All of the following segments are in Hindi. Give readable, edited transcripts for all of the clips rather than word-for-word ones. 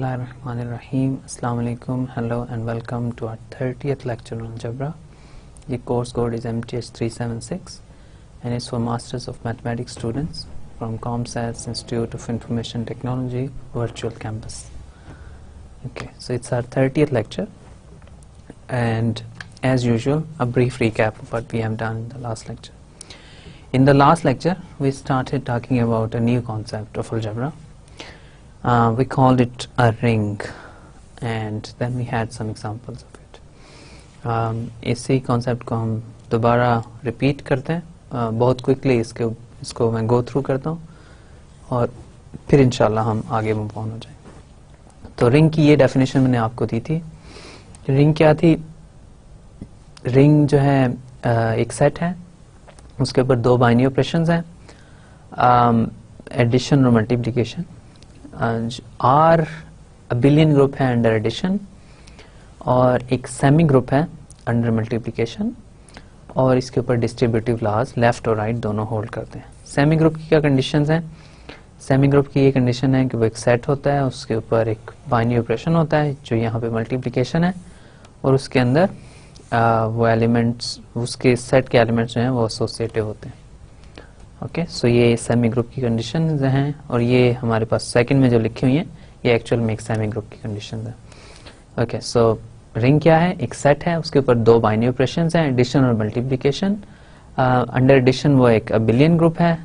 Bismillahirrahmanirrahim. Assalamu alaikum. Hello and welcome to our 30th lecture on algebra. The course code is MTH 376 and it's for Masters of Mathematics students from ComScience Institute of Information Technology Virtual Campus. Okay, so it's our 30th lecture, and as usual a brief recap of what we have done in the last lecture. In the last lecture we started talking about a new concept of algebra. We called it a ring, and then we had some examples of it. इसी concept को हम दोबारा repeat करते हैं. बहुत quickly इसको मैं go through करता हूँ और फिर इंशाल्लाह हम आगे move on हो जाएंगे. तो ring की ये definition मैंने आपको दी थी. ring क्या थी? ring जो है एक set है, उसके ऊपर दो binary operations हैं, addition और multiplication. R अबिलियन ग्रुप है अंडर एडिशन, और एक सेमी ग्रुप है अंडर मल्टीप्लिकेशन, और इसके ऊपर डिस्ट्रीब्यूटिव लॉज लेफ्ट और राइट दोनों होल्ड करते हैं. सेमी ग्रुप की क्या कंडीशंस हैं? सेमी ग्रुप की ये कंडीशन है कि वो एक सेट होता है, उसके ऊपर एक बाइनरी ऑपरेशन होता है जो यहाँ पे मल्टीप्लिकेशन है, और उसके अंदर वो एलिमेंट्स, उसके सेट के एलिमेंट्स जो हैं वो एसोसिएटिव होते हैं. ओके, सो ये सेमी ग्रुप की कंडीशंस हैं, और ये हमारे पास सेकंड में जो लिखी हुई हैं ये एक्चुअल में एक सेमी ग्रुप की कंडीशंस हैं. ओके, सो रिंग क्या है? एक सेट है, उसके ऊपर दो बाइनरी ऑपरेशंस हैं, एडिशन और मल्टीप्लिकेशन. अंडर एडिशन वो एक अबिलियन ग्रुप है,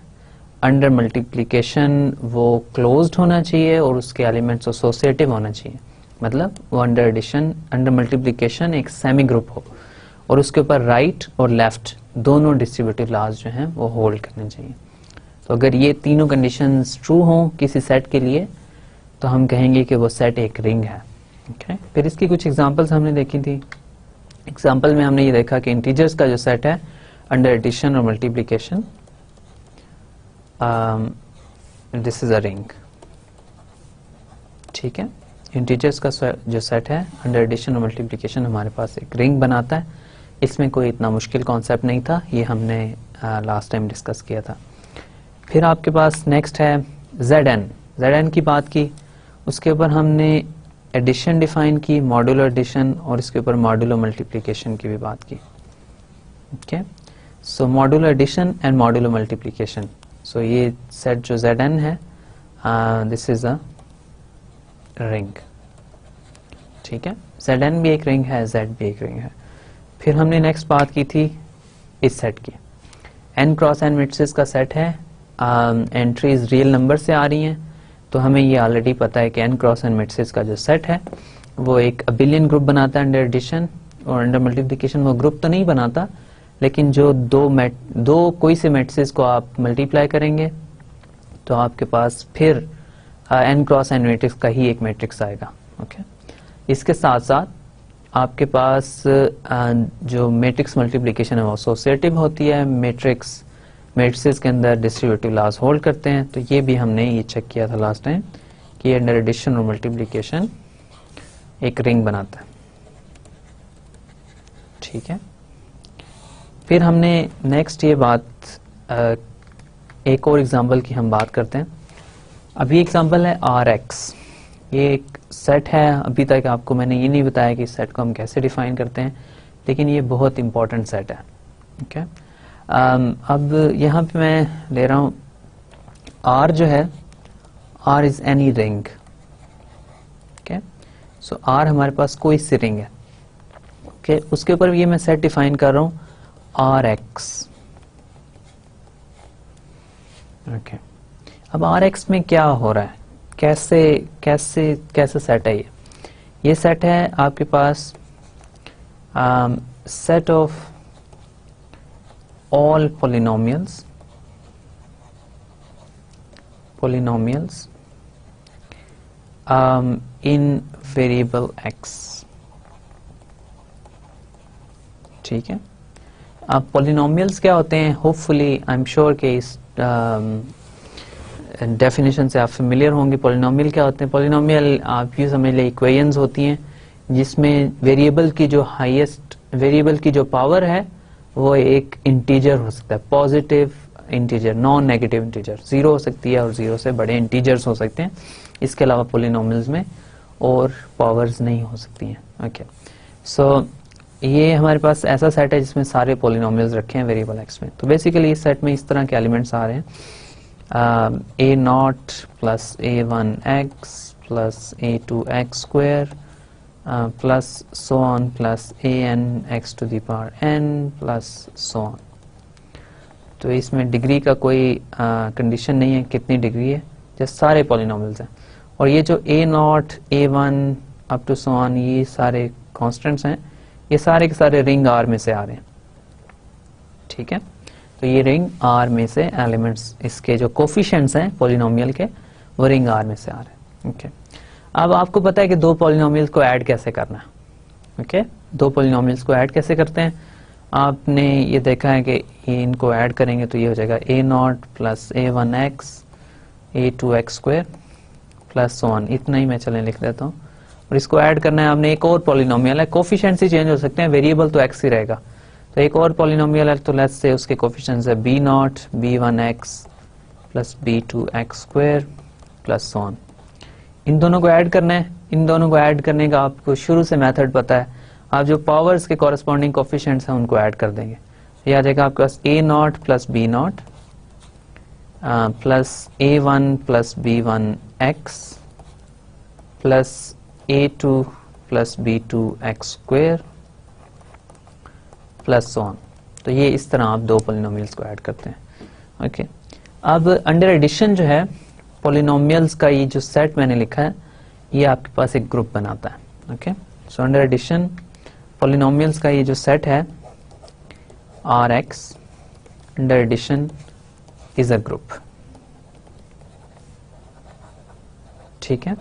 अंडर मल्टीप्लिकेशन वो क्लोज्ड होना चाहिए और उसके एलिमेंट्स एसोसिएटिव होना चाहिए. मतलब वो अंडर एडिशन, अंडर मल्टीप्लिकेशन एक सेमी ग्रुप हो, और उसके ऊपर राइट और लेफ्ट दोनों डिस्ट्रीब्यूटिव लॉज जो हैं वो होल्ड करने चाहिए. तो अगर ये तीनों कंडीशंस ट्रू हों किसी सेट के लिए तो हम कहेंगे कि वो सेट एक रिंग है. ओके, फिर इसकी कुछ एग्जांपल्स हमने देखी थी. एग्जांपल में हमने ये देखा कि इंटीजर्स का जो सेट है अंडर एडिशन और multiplication, this is a ring. ठीक है, इंटीजर्स का जो सेट है अंडर एडिशन और मल्टीप्लिकेशन हमारे पास एक रिंग बनाता है. इसमें कोई इतना मुश्किल कॉन्सेप्ट नहीं था, ये हमने लास्ट टाइम डिस्कस किया था. फिर आपके पास नेक्स्ट है Zn. Zn की बात की, उसके ऊपर हमने एडिशन डिफाइन की, मॉड्यूलो एडिशन, और इसके ऊपर मॉड्यूलो मल्टीप्लिकेशन की भी बात की. Okay, so modulo addition and modulo multiplication. So ये सेट जो Zn है, दिस इज अ रिंग. ठीक है, Zn भी एक रिंग है, Z भी एक रिंग है. फिर हमने नेक्स्ट बात की थी इस सेट की. n क्रॉस n मैट्रिसेस का सेट है, एंट्रीज रियल नंबर से आ रही हैं, तो हमें ये ऑलरेडी पता है कि n क्रॉस n मैट्रिसेस का जो सेट है वो एक अबिलियन ग्रुप बनाता है अंडर एडिशन, और अंडर मल्टीप्लिकेशन वो ग्रुप तो नहीं बनाता, लेकिन जो दो कोई से मैट्रिसेस को आप मल्टीप्लाई करेंगे तो आपके पास फिर n क्रॉस n मैट्रिक्स का ही एक मैट्रिक्स आएगा. ओके, इसके साथ साथ आपके पास जो मैट्रिक्स मल्टीप्लिकेशन है वो एसोसिएटिव होती है, मैट्रिसेस के अंदर डिस्ट्रीब्यूटिव लॉज होल्ड करते हैं. तो ये भी हमने ये चेक किया था लास्ट टाइम कि अंडर एडिशन और मल्टीप्लिकेशन एक रिंग बनाता है. ठीक है, फिर हमने नेक्स्ट ये बात एक और एग्जांपल की हम बात करते हैं. अभी एग्जांपल है Rx. ये एक सेट है. अभी तक आपको मैंने ये नहीं बताया कि इस सेट को हम कैसे डिफाइन करते हैं, लेकिन ये बहुत इंपॉर्टेंट सेट है. ओके, अब यहाँ पे मैं ले रहा हूँ R जो है, R is any ring. Okay, so R हमारे पास कोई सी रिंग है. ओके, उसके ऊपर ये मैं सेट डिफाइन कर रहा हूँ Rx. ओके, अब Rx में क्या हो रहा है, कैसे सेट है ये सेट है आपके पास set of all polynomials in variable x. ठीक है, अब पॉलिनोमियल्स क्या होते हैं? होपफुली आई एम श्योर कि इस डेफिनेशन से आप फेमिलियर होंगे. पॉलिनोमियल क्या होते हैं? पॉलिनोमियल आप यूँ समझ ले इक्वेशंस होती हैं जिसमें वेरिएबल की जो हाईएस्ट वेरिएबल की जो पावर है वो एक इंटीजर हो सकता है, positive integer, non negative integer, zero हो सकती है और जीरो से बड़े इंटीजर्स हो सकते हैं. इसके अलावा पॉलिनोमियल्स में, और पावर्स नहीं हो सकती हैं। ओके, सो ये हमारे पास ऐसा सेट है जिसमें सारे पॉलिनोमियल्स रखे हैं वेरिएबल एक्स में। तो बेसिकली इस सेट में इस तरह के एलिमेंट्स आ रहे हैं, A nought plus A one X plus A two X square plus so on plus A N X to the power N plus so on. तो इसमें डिग्री का कोई कंडीशन नहीं है कितनी डिग्री है, जैसे सारे पॉलिनोमियल्स हैं। और ये जो A nought A one up to so on ये सारे कॉन्स्टेंट्स हैं, ये सारे के सारे रिंग आर में से आ रहे हैं। ठीक है, तो ये रिंग आर में से एलिमेंट्स, इसके जो कोफिशिएंट्स हैं पॉलिनोमियल के वो रिंग आर में से आ रहे हैं। ओके, अब आपको पता है कि दो पॉलिनोमियल्स को ऐड कैसे करना है। ओके, दो पॉलिनोमियल्स को ऐड कैसे करते हैं, आपने ये देखा है कि इनको ऐड करेंगे तो ये हो जाएगा A nought plus A one X A two X square plus so on. इतना ही मैं चलें लिख देता हूँ। और इसको ऐड करना है आपने, एक और पॉलिनोमियल है, कोफिशिएंट्स ही चेंज हो सकते हैं, वेरिएबल तो एक्स ही रहेगा। तो एक और पॉलिनोमियल है, तो लेट्स से उसके कोफिशिएंट्स है B nought B one X plus B two X square plus so on. इन दोनों को ऐड करना है। इन दोनों को ऐड करने का आपको शुरू से मेथड पता है, आप जो पावर्स के कॉरेस्पॉन्डिंग कोफिशिएंट्स हैं उनको ऐड कर देंगे। ये आ जाएगा आपके पास A nought plus B nought plus A one plus B one X plus A two plus B two X square plus so on. तो ये इस तरह आप दो पॉलिनोमियल्स को ऐड करते हैं। ओके, अब अंडर एडिशन जो है पॉलिनोमियल्स का ये जो सेट मैंने लिखा है ये आपके पास एक ग्रुप बनाता है। Okay, so under addition polynomials का ये जो सेट है R X under addition is a group. ठीक है,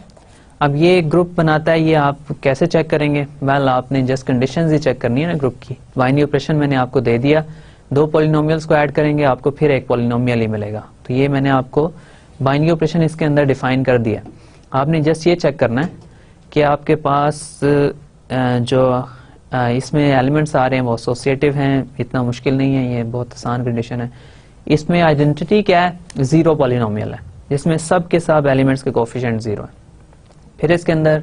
अब ये ग्रुप बनाता है, ये आप कैसे चेक करेंगे? वेल, आपने जस्ट कंडीशंस ही चेक करनी है ना ग्रुप की। बाइनरी ऑपरेशन मैंने आपको दे दिया, दो पॉलिनोमियल्स को ऐड करेंगे आपको फिर एक पॉलिनोमियल ही मिलेगा। तो ये मैंने आपको बाइनरी ऑपरेशन इसके अंदर डिफाइन कर दिया। आपने जस्ट ये चेक करना है कि आपके पास जो इसमें एलिमेंट्स आ रहे हैं वो एसोसिएटिव हैं, इतना मुश्किल नहीं है, ये बहुत आसान कंडीशन है। इसमें आइडेंटिटी क्या है? जीरो पॉलिनोमियल है जिसमें सब के सब एलिमेंट्स के कोफिशिएंट जीरो है। फिर इसके अंदर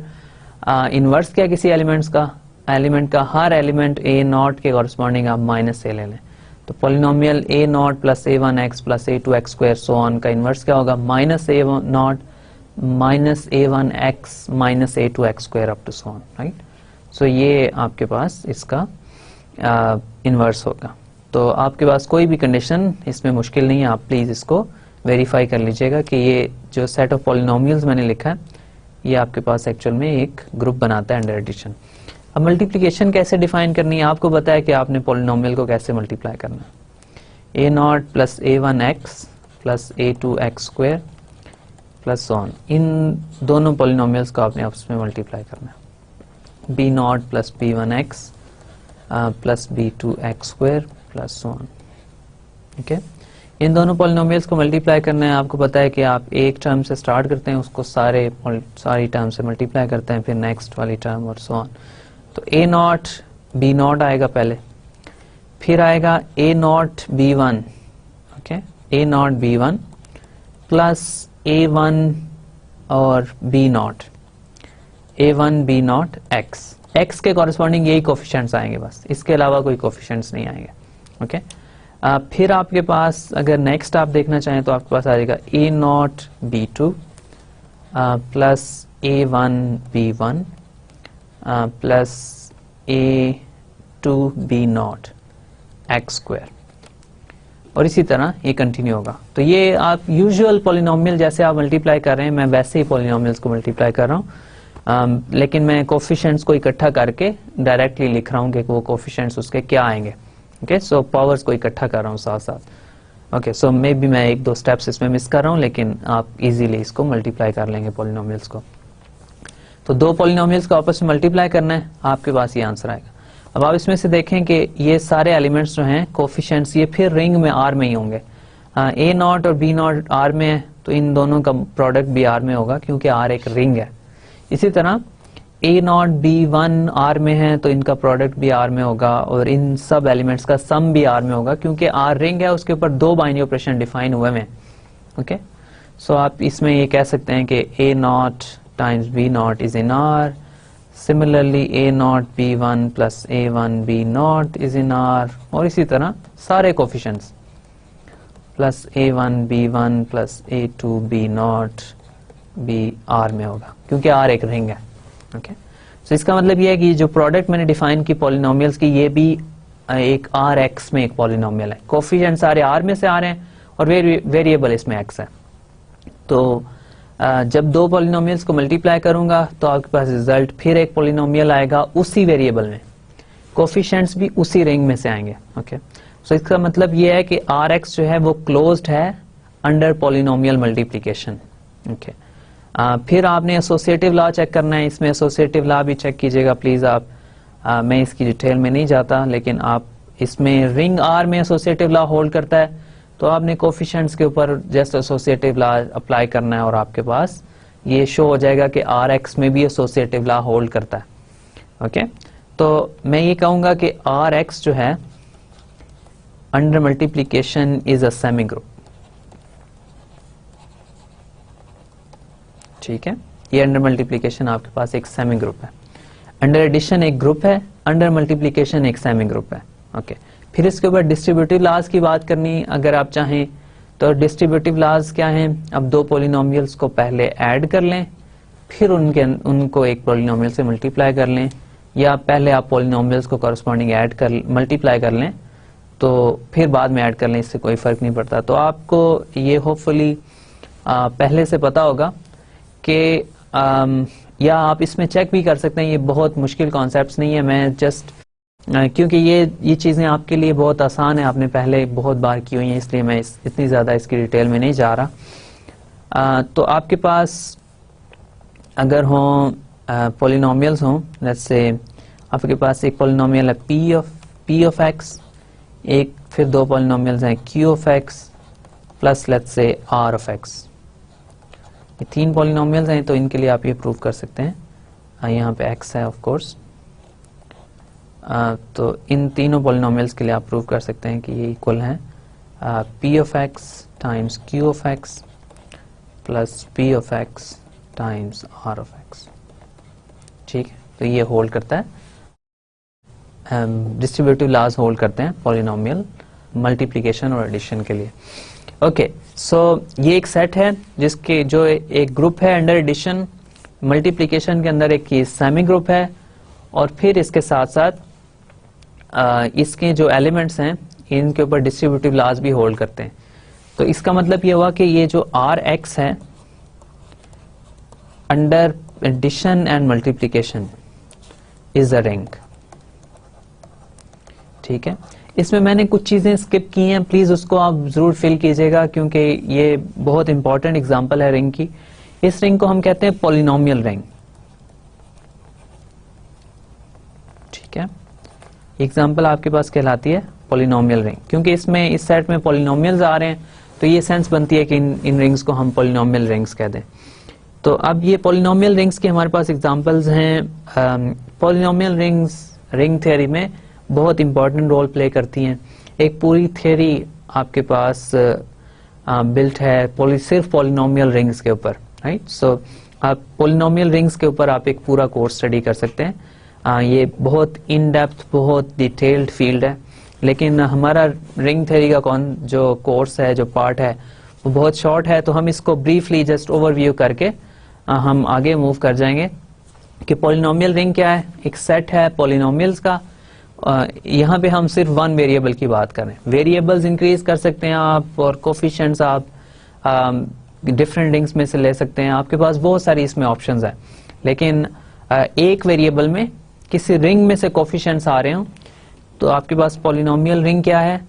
इनवर्स क्या किसी एलिमेंट्स का, एलिमेंट का हर एलिमेंट ए नॉट के कॉरेस्पॉन्डिंग आप माइनस ए ले लें। तो polynomial A nought plus A one X plus A two X square so on का इनवर्स क्या होगा? Minus A nought minus A one X minus A two X square up to so on, right. So ये आपके पास इसका इनवर्स होगा। तो आपके पास कोई भी कंडीशन इसमें मुश्किल नहीं है, आप प्लीज इसको वेरीफाई कर लीजिएगा कि ये जो सेट ऑफ पॉलिनोमियल्स मैंने लिखा है ये आपके पास एक्चुअल में एक ग्रुप बनाता है अंडर एडिशन। अब मल्टीप्लिकेशन कैसे डिफाइन करनी है? आपको पता है कि आपने पॉलिनोमियल को कैसे मल्टीप्लाई करना है। A nought plus A one X plus A two X square plus so on, इन दोनों पॉलिनोमियल्स को आपने आपस में मल्टीप्लाई करना है। B nought plus B one X plus B two X square plus so on. Okay, इन दोनों पॉलिनोमियल्स को मल्टीप्लाई करना है। आपको पता है कि आप एक टर्म से स्टार्ट करते हैं, उसको सारी टर्म से मल्टीप्लाई करते हैं, फिर नेक्स्ट वाली टर्म और सो ऑन। तो ए नॉट बी नॉट आएगा पहले, फिर आएगा A nought B one, okay, A nought B one plus A one और B nought, A one B nought X, X के कॉरेस्पॉन्डिंग यही कोफिशिएंट्स आएंगे बस, इसके अलावा कोई कोफिशिएंट्स नहीं आएंगे। ओके, फिर आपके पास अगर नेक्स्ट आप देखना चाहें तो आपके पास आ जाएगा A nought B two plus A one B one plus A two B nought X square, और इसी तरह ये कंटिन्यू होगा। तो ये आप यूजुअल पॉलिनोमियल जैसे आप मल्टीप्लाई कर रहे हैं, मैं वैसे ही पॉलिनोमियल्स को मल्टीप्लाई कर रहा हूँ, लेकिन मैं कोफिशिएंट्स को इकट्ठा करके डायरेक्टली लिख रहा हूँ कि वो कोफिशिएंट्स उसके क्या आएंगे। ओके, सो पावर्स को इकट्ठा कर रहा हूँ साथ साथ। ओके, सो मे बी मैं एक दो स्टेप्स इसमें मिस कर रहा हूँ, लेकिन आप इजीली इसको मल्टीप्लाई कर लेंगे पॉलिनोमियल्स को। तो दो पॉलिनोमियल्स को आपस में मल्टीप्लाई करना है, आपके पास ये आंसर आएगा। अब आप इसमें से देखें कि ये सारे एलिमेंट्स जो हैं कोफिशिएंट्स ये फिर रिंग में आर में ही होंगे। ए नॉट और बी नॉट आर में है तो इन दोनों का प्रोडक्ट भी आर में होगा क्योंकि आर एक रिंग है। इसी तरह ए नॉट बी वन आर में है तो इनका प्रोडक्ट भी आर में होगा, और इन सब एलिमेंट्स का सम भी आर में होगा क्योंकि आर रिंग है, उसके ऊपर दो बाइनरी ऑपरेशन डिफाइन हुए हैं। ओके, सो आप इसमें ये कह सकते हैं कि ए not times b naught is in R. Similarly a naught b1 plus a1 b naught is in R. और इसी तरह सारे coefficients plus a1 b1 plus a2 b naught b R में होगा, क्योंकि R एक रिंग है. ओके, सो इसका मतलब ये है कि जो प्रोडक्ट मैंने डिफाइन की पॉलिनोमियल्स की, ये भी एक आर एक्स में एक पॉलिनोमियल है. कोफिशिएंट सारे आर में से आ रहे हैं और वेरिएबल इसमें एक्स है. तो जब दो पॉलिनोमियल्स को मल्टीप्लाई करूंगा तो आपके पास रिजल्ट फिर एक पॉलिनोमियल आएगा उसी वेरिएबल में, कोफिशिएंट्स भी उसी रिंग में से आएंगे. ओके, सो इसका मतलब ये है कि आर एक्स जो है वो क्लोज्ड है अंडर पॉलिनोमियल मल्टीप्लिकेशन. ओके, फिर आपने एसोसिएटिव लॉ चेक करना है. इसमें एसोसिएटिव लॉ भी चेक कीजिएगा प्लीज आप. मैं इसकी डिटेल में नहीं जाता, लेकिन आप इसमें रिंग आर में एसोसिएटिव लॉ होल्ड करता है, तो आपने कोफिशिएंट्स के ऊपर जस्ट एसोसिएटिव लॉ अप्लाई करना है और आपके पास ये शो हो जाएगा कि आर एक्स में भी एसोसिएटिव लॉ होल्ड करता है. ओके, तो मैं ये कहूंगा कि आर एक्स जो है under multiplication is a semi group. ठीक है, ये अंडर मल्टीप्लिकेशन आपके पास एक सेमी ग्रुप है. अंडर एडिशन एक ग्रुप है, अंडर मल्टीप्लिकेशन एक सेमी ग्रुप है. ओके, फिर इसके ऊपर डिस्ट्रीब्यूटिव लॉज की बात करनी अगर आप चाहें तो डिस्ट्रीब्यूटिव लॉज क्या हैं? अब दो पॉलिनोमियल्स को पहले ऐड कर लें, फिर उनको एक पॉलिनोमियल से मल्टीप्लाई कर लें, या पहले आप पॉलिनोमियल्स को कॉरस्पॉन्डिंग ऐड कर मल्टीप्लाई कर लें तो फिर बाद में ऐड कर लें, इससे कोई फर्क नहीं पड़ता. तो आपको ये होपफुली पहले से पता होगा कि या आप इसमें चेक भी कर सकते हैं. ये बहुत मुश्किल कॉन्सेप्ट्स नहीं है, मैं जस्ट क्योंकि ये चीज़ें आपके लिए बहुत आसान है, आपने पहले बहुत बार की हुई हैं, इसलिए मैं इतनी ज़्यादा इसकी डिटेल में नहीं जा रहा. तो आपके पास अगर हों पॉलिनोमियल्स हों, लेट्स से आपके पास एक पॉलिनोमियल है p ऑफ x, एक फिर दो पॉलिनोमियल्स हैं q of x plus let's say r of x. ये तीन पॉलिनोमियल्स हैं, तो इनके लिए आप ये प्रूव कर सकते हैं. यहाँ पे x है ऑफ कोर्स, तो इन तीनों पॉलिनोमियल्स के लिए आप प्रूव कर सकते हैं कि ये इक्वल है p of x times q of x plus p of x times r of x. ठीक है, तो ये होल्ड करता है, डिस्ट्रीब्यूटिव लॉज होल्ड करते हैं पॉलिनोमियल मल्टीप्लिकेशन और एडिशन के लिए. ओके, सो ये एक सेट है जिसके जो एक ग्रुप है अंडर एडिशन, मल्टीप्लिकेशन के अंदर एक सेमी ग्रुप है, और फिर इसके साथ साथ इसके जो एलिमेंट्स हैं इनके ऊपर डिस्ट्रीब्यूटिव लॉज भी होल्ड करते हैं. तो इसका मतलब ये हुआ कि ये जो आर एक्स है under addition and multiplication is a ring. ठीक है, इसमें मैंने कुछ चीजें स्किप की हैं, प्लीज उसको आप जरूर फिल कीजिएगा क्योंकि ये बहुत इंपॉर्टेंट एग्जांपल है रिंग की. इस रिंग को हम कहते हैं पॉलिनोमियल रिंग. ठीक है, एग्जांपल आपके पास कहलाती है पॉलिनोमियल रिंग, क्योंकि इसमें इस सेट में पॉलिनोमियल्स आ रहे हैं, तो ये सेंस बनती है कि इन रिंग्स को हम पॉलिनोमियल रिंग्स कह दें. तो अब ये पॉलिनोमियल रिंग्स के हमारे पास एग्जांपल्स हैं. पॉलिनोमियल रिंग्स रिंग थ्योरी में बहुत इंपॉर्टेंट रोल प्ले करती हैं. एक पूरी थ्योरी आपके पास बिल्ट है सिर्फ पॉलिनोमियल रिंग्स के ऊपर, राइट. सो आप पॉलिनोमियल रिंग्स के ऊपर आप एक पूरा कोर्स स्टडी कर सकते हैं. ये बहुत इन डेप्थ बहुत डिटेल्ड फील्ड है, लेकिन हमारा रिंग थ्योरी का जो कोर्स है, जो पार्ट है, वो बहुत शॉर्ट है, तो हम इसको ब्रीफली जस्ट ओवरव्यू करके हम आगे मूव कर जाएंगे कि पॉलिनोमियल रिंग क्या है. एक सेट है पॉलिनोमियल्स का. यहाँ पे हम सिर्फ वन वेरिएबल की बात कर रहे हैं. वेरिएबल्स इंक्रीज कर सकते हैं आप, और कोफिशिएंट्स आप डिफरेंट रिंग्स में से ले सकते हैं. आपके पास बहुत सारी इसमें ऑप्शंस हैं, लेकिन एक वेरिएबल में किसी रिंग में से कोफिशिएंट्स आ रहे हो तो आपके पास पॉलिनोमियल रिंग क्या है.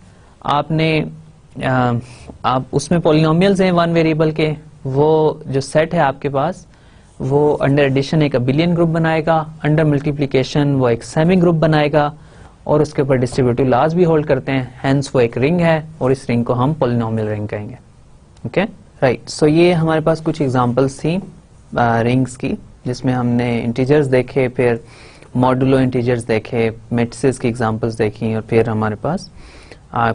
आपने आप उसमें पॉलिनोमियल्स हैं वन वेरिएबल के, वो जो सेट है आपके पास वो अंडर एडिशन एक अबिलियन ग्रुप बनाएगा, अंडर मल्टीप्लिकेशन वो एक सेमी ग्रुप बनाएगा, और उसके ऊपर डिस्ट्रीब्यूटिव लॉज भी होल्ड करते हैं. हेंस वो एक रिंग है, और इस रिंग को हम पॉलिनोमियल रिंग कहेंगे. Okay, right. सो ये हमारे पास कुछ एग्जांपल्स थी रिंग्स की, जिसमें हमने इंटीजर्स देखे, फिर मॉडुलो इंटीजर्स देखे, मैट्रिसेस की एग्जांपल्स देखी, और फिर हमारे पास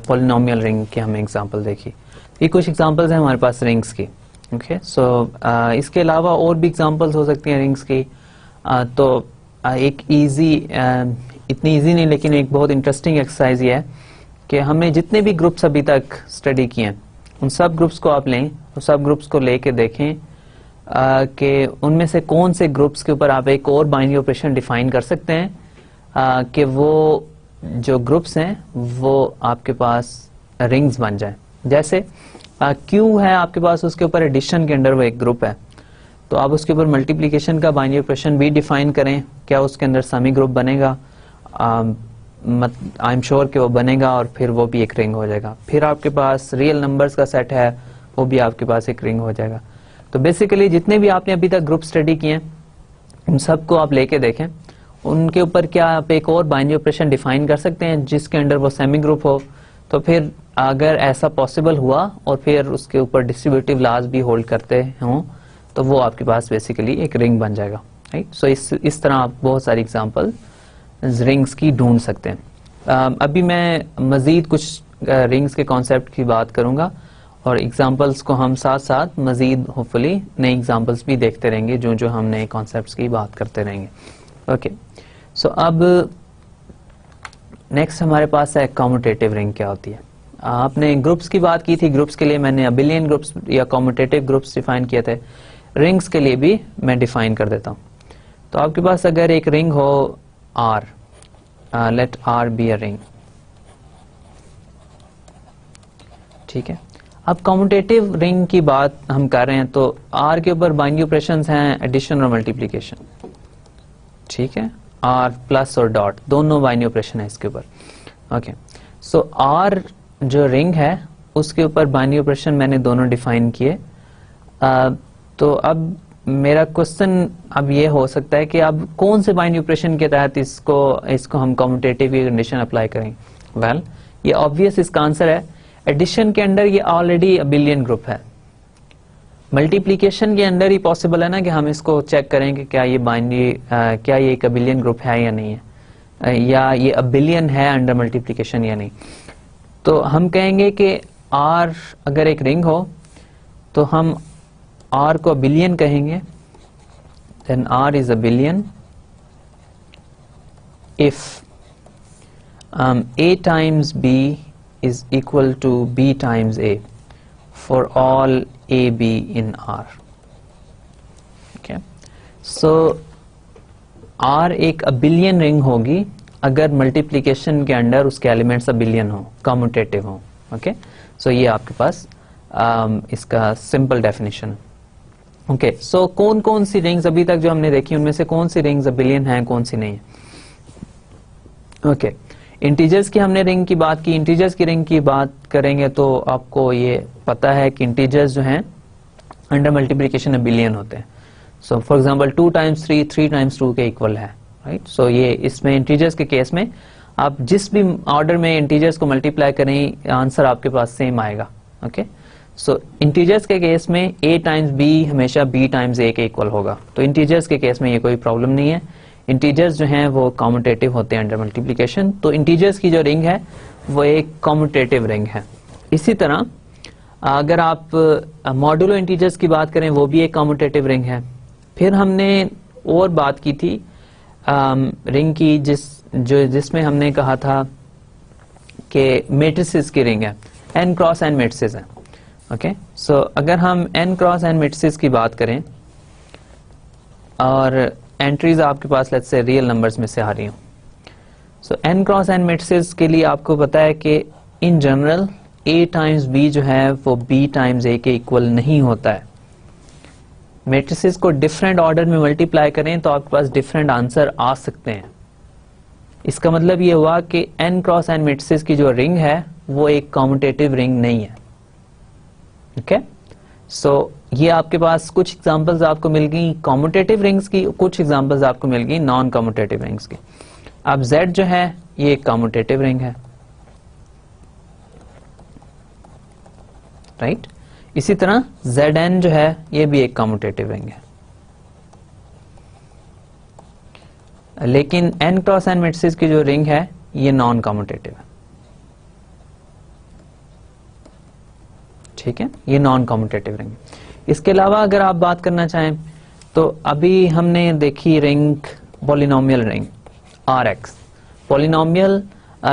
पॉलिनोमियल रिंग की हमने एग्जांपल देखी. ये कुछ एग्जांपल्स हैं हमारे पास रिंग्स की. ओके, सो इसके अलावा और भी एग्जांपल्स हो सकती हैं रिंग्स की। एक इजी, इतनी इजी नहीं लेकिन एक बहुत इंटरेस्टिंग एक्सरसाइज ये है कि हमने जितने भी ग्रुप्स अभी तक स्टडी किए हैं उन सब ग्रुप्स को आप लें, उन सब ग्रुप्स को लेके देखें कि उनमें से कौन से ग्रुप्स के ऊपर आप एक और बाइनरी ऑपरेशन डिफाइन कर सकते हैं कि वो जो ग्रुप्स हैं वो आपके पास रिंग्स बन जाए। जैसे क्यू है आपके पास, उसके ऊपर एडिशन के अंडर वो एक ग्रुप है, तो आप उसके ऊपर मल्टीप्लिकेशन का बाइनरी ऑपरेशन भी डिफाइन करें, क्या उसके अंदर सेमी ग्रुप बनेगा? आई एम श्योर कि वो बनेगा और फिर वो भी एक रिंग हो जाएगा। फिर आपके पास रियल नंबर्स का सेट है, वो भी आपके पास एक रिंग हो जाएगा। तो बेसिकली जितने भी आपने अभी तक ग्रुप स्टडी किए हैं उन सबको आप लेके देखें, उनके ऊपर क्या आप एक और बाइनरी ऑपरेशन डिफाइन कर सकते हैं जिसके अंडर वो सेमी ग्रुप हो। तो फिर अगर ऐसा पॉसिबल हुआ और फिर उसके ऊपर डिस्ट्रीब्यूटिव लॉज भी होल्ड करते हों तो वो आपके पास बेसिकली एक रिंग बन जाएगा, राइट। सो इस तरह आप बहुत सारी एग्जांपल रिंग्स की ढूंढ सकते हैं। अभी मैं मजीद कुछ रिंग्स के कॉन्सेप्ट की बात करूंगा और एग्जांपल्स को हम साथ साथ मजीद होपफुली नए एग्जांपल्स भी देखते रहेंगे जो जो हम नए कॉन्सेप्ट्स की बात करते रहेंगे। ओके, सो अब नेक्स्ट हमारे पास है कम्यूटेटिव रिंग क्या होती है। आपने ग्रुप्स की बात की थी, ग्रुप्स के लिए मैंने अबिलियन ग्रुप्स या कम्यूटेटिव ग्रुप्स डिफाइन किए थे, रिंग्स के लिए भी मैं डिफाइन कर देता हूं। तो आपके पास अगर एक रिंग हो R, let R be a ring, ठीक है। अब कम्यूटेटिव रिंग की बात हम कर रहे हैं तो R के ऊपर बाइनरी ऑपरेशंस हैं एडिशन और मल्टीप्लिकेशन, ठीक है। R प्लस और डॉट दोनों बाइनरी ऑपरेशन है इसके ऊपर। ओके, सो R जो रिंग है उसके ऊपर बाइनरी ऑपरेशन मैंने दोनों डिफाइन किए। तो अब मेरा क्वेश्चन अब ये हो सकता है कि अब कौन से बाइनरी ऑपरेशन के तहत इसको हम कम्यूटेटिव की कंडीशन अप्लाई करें। वेल, ये ऑब्वियस इसका आंसर है एडिशन के अंडर ये ऑलरेडी अबिलियन ग्रुप है। मल्टीप्लिकेशन के अंडर ही पॉसिबल है ना कि हम इसको चेक करें कि क्या ये बाइनरी क्या ये एक अबिलियन ग्रुप है या नहीं है, या ये अबिलियन है अंडर मल्टीप्लिकेशन या नहीं। तो हम कहेंगे कि R अगर एक रिंग हो तो हम R को अबिलियन कहेंगे, then R is abelian if A times B is equal to B times A for all AB in R. Okay, so R एक अबिलियन रिंग होगी अगर मल्टीप्लिकेशन के अंडर उसके एलिमेंट्स अबिलियन हो, कम्यूटेटिव हो। ओके, सो ये आपके पास इसका सिंपल डेफिनेशन। ओके, सो कौन कौन सी रिंग्स अभी तक जो हमने देखी उनमें से कौन सी रिंग्स अबिलियन हैं, कौन सी नहीं है। ओके, इंटीजर्स की हमने रिंग की बात की। इंटीजर्स की रिंग की बात करेंगे तो आपको ये पता है कि इंटीजर्स जो हैं अंडर मल्टीप्लिकेशन अबिलियन होते हैं। So for example 2 times 3 3 times 2 के इक्वल है, राइट। सो ये इसमें इंटीजर्स के केस में आप जिस भी ऑर्डर में इंटीजर्स को मल्टीप्लाई करें आंसर आपके पास सेम आएगा। ओके, सो इंटीजर्स के केस में A times B हमेशा B times A के इक्वल होगा, तो इंटीजर्स के केस में ये कोई प्रॉब्लम नहीं है। इंटीजर्स जो हैं वो कम्यूटेटिव होते हैं अंडर मल्टीप्लिकेशन, तो इंटीजर्स की जो रिंग है वो एक कम्यूटेटिव रिंग है। इसी तरह अगर आप मॉड्यूलो इंटीजर्स की बात करें वो भी एक कम्यूटेटिव रिंग है। फिर हमने और बात की थी रिंग की जिसमें हमने कहा था कि मैट्रिसेस की रिंग है, n क्रॉस n मैट्रिसेस है। ओके, सो अगर हम n क्रॉस n मैट्रिसेस की बात करें और एंट्रीज आपके पास लेट्स से रियल नंबर्स में से आ रही हूं, सो n क्रॉस n मैट्रिसेस के लिए आपको पता है कि in general A times B जो है वो B times A के इक्वल नहीं होता है। मैट्रिसेस को डिफरेंट ऑर्डर में मल्टीप्लाई करें तो आपके पास डिफरेंट आंसर आ सकते हैं। इसका मतलब ये हुआ कि n क्रॉस n मैट्रिसेस की जो रिंग है वो एक कम्यूटेटिव रिंग नहीं है। ओके, सो ये आपके पास कुछ एग्जांपल्स आपको मिल गई कम्यूटेटिव रिंग्स की, कुछ एग्जांपल्स आपको मिल गई नॉन कम्यूटेटिव रिंग्स की। अब Z जो है ये एक कम्यूटेटिव रिंग है, राइट। इसी तरह Zn जो है ये भी एक कम्यूटेटिव रिंग है, लेकिन n क्रॉस n मैट्रिसेस की जो रिंग है ये नॉन कम्यूटेटिव है, ठीक है, ये नॉन कम्यूटेटिव रिंग। इसके अलावा अगर आप बात करना चाहें तो अभी हमने देखी ring, polynomial ring Rx, polynomial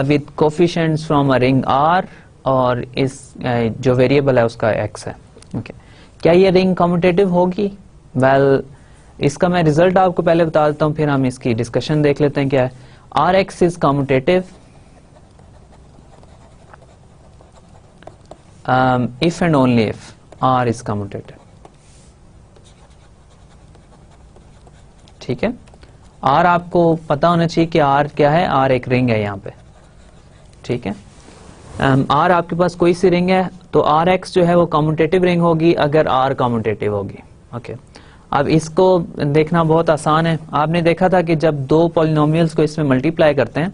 with coefficients from a ring R और इस जो वेरिएबल है उसका x है। ओके, क्या ये रिंग कम्यूटेटिव होगी? वेल, इसका मैं रिजल्ट आपको पहले बता देता हूं, फिर हम इसकी डिस्कशन देख लेते हैं क्या है। Rx is commutative if and only if R is commutative। ठीक है, R आपको पता होना चाहिए कि R क्या है। R एक रिंग है यहाँ पे, ठीक है। R आपके पास कोई सी रिंग है तो Rx जो है वो कम्यूटेटिव रिंग होगी अगर R कम्यूटेटिव होगी। ओके, अब इसको देखना बहुत आसान है। आपने देखा था कि जब दो पॉलिनोमियल्स को इसमें मल्टीप्लाई करते हैं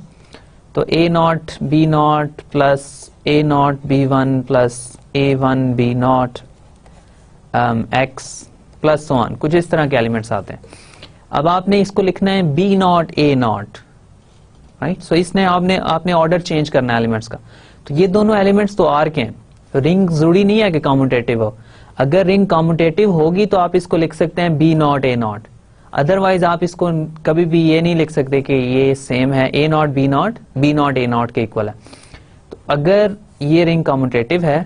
तो a0 b0 plus a0 b1 plus a1 b0 x plus so on, कुछ इस तरह के एलिमेंट्स आते हैं। अब आपने इसको लिखना है b0 a0, राइट। सो इसने आपने ऑर्डर चेंज करना है एलिमेंट्स का। तो ये दोनों एलिमेंट्स तो R के हैं, तो रिंग जरूरी नहीं है कि कम्यूटेटिव हो। अगर रिंग कम्यूटेटिव होगी तो आप इसको लिख सकते हैं b0 a0, अदरवाइज आप इसको कभी भी ये नहीं लिख सकते कि ये सेम है a0 b0 b0 a0 के इक्वल है। तो अगर ये रिंग कम्यूटेटिव है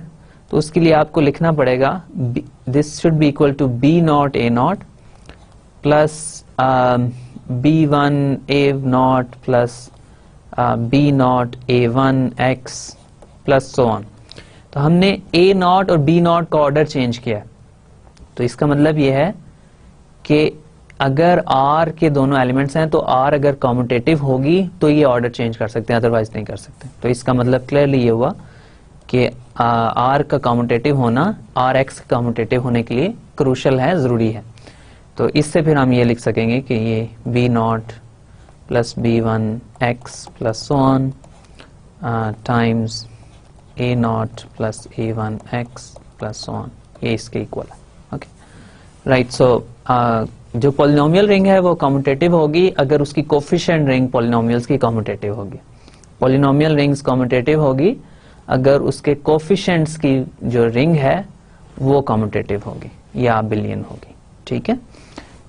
तो उसके लिए आपको लिखना पड़ेगा this should be equal to b0 a0 plus b1 a0 plus b0 a1 x plus so on. तो हमने a0 और b0 का ऑर्डर चेंज किया है। तो इसका मतलब ये है कि अगर R के दोनों एलिमेंट्स हैं तो R अगर कम्यूटेटिव होगी तो ये ऑर्डर चेंज कर सकते हैं, अदरवाइज नहीं कर सकते। तो इसका मतलब क्लियरली ये हुआ कि R का कम्यूटेटिव होना Rx का कम्यूटेटिव होने के लिए क्रूशल है, जरूरी है। तो इससे फिर हम ये लिख सकेंगे कि ये b0 plus b1 x plus so on times a0 plus a1 x plus so on, ये इसके इक्वल है। Okay, right. सो जो पॉलिनोमियल रिंग है वो कम्यूटेटिव होगी अगर उसकी कोफिशिएंट रिंग पॉलिनोमियल्स की कम्यूटेटिव होगी। पॉलिनोमियल रिंग्स कम्यूटेटिव होगी अगर उसके कोफिशिएंट्स की जो रिंग है वो कम्यूटेटिव होगी या बिलियन होगी। ठीक है,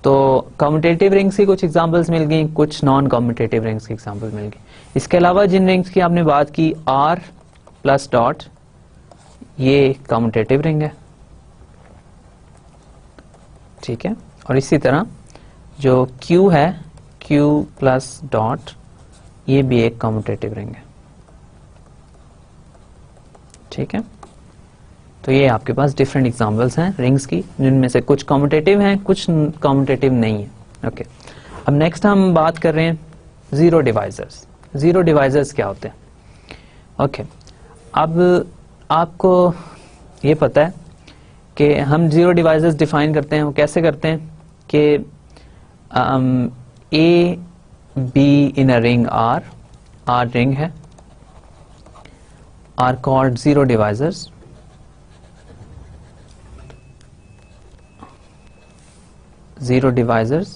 तो कम्यूटेटिव रिंग्स की कुछ एग्जांपल्स मिल गई, कुछ नॉन कम्यूटेटिव रिंग्स की एग्जांपल मिल गई। इसके अलावा जिन रिंग्स की आपने बात की R प्लस डॉट, ये कम्यूटेटिव रिंग है। ठीक है, और इसी तरह जो Q है, Q प्लस डॉट, ये भी एक कम्यूटेटिव रिंग है। ठीक है, तो ये आपके पास डिफरेंट एग्जांपल्स हैं रिंग्स की, जिनमें से कुछ कम्यूटेटिव हैं, कुछ कम्यूटेटिव नहीं है। ओके, अब नेक्स्ट हम बात कर रहे हैं जीरो डिवाइजर्स। जीरो डिवाइजर्स क्या होते हैं? ओके, अब आपको ये पता है कि हम जीरो डिवाइजर्स डिफाइन करते हैं, वो कैसे करते हैं कि A B in a ring R ring है, are called zero divisors. Zero divisors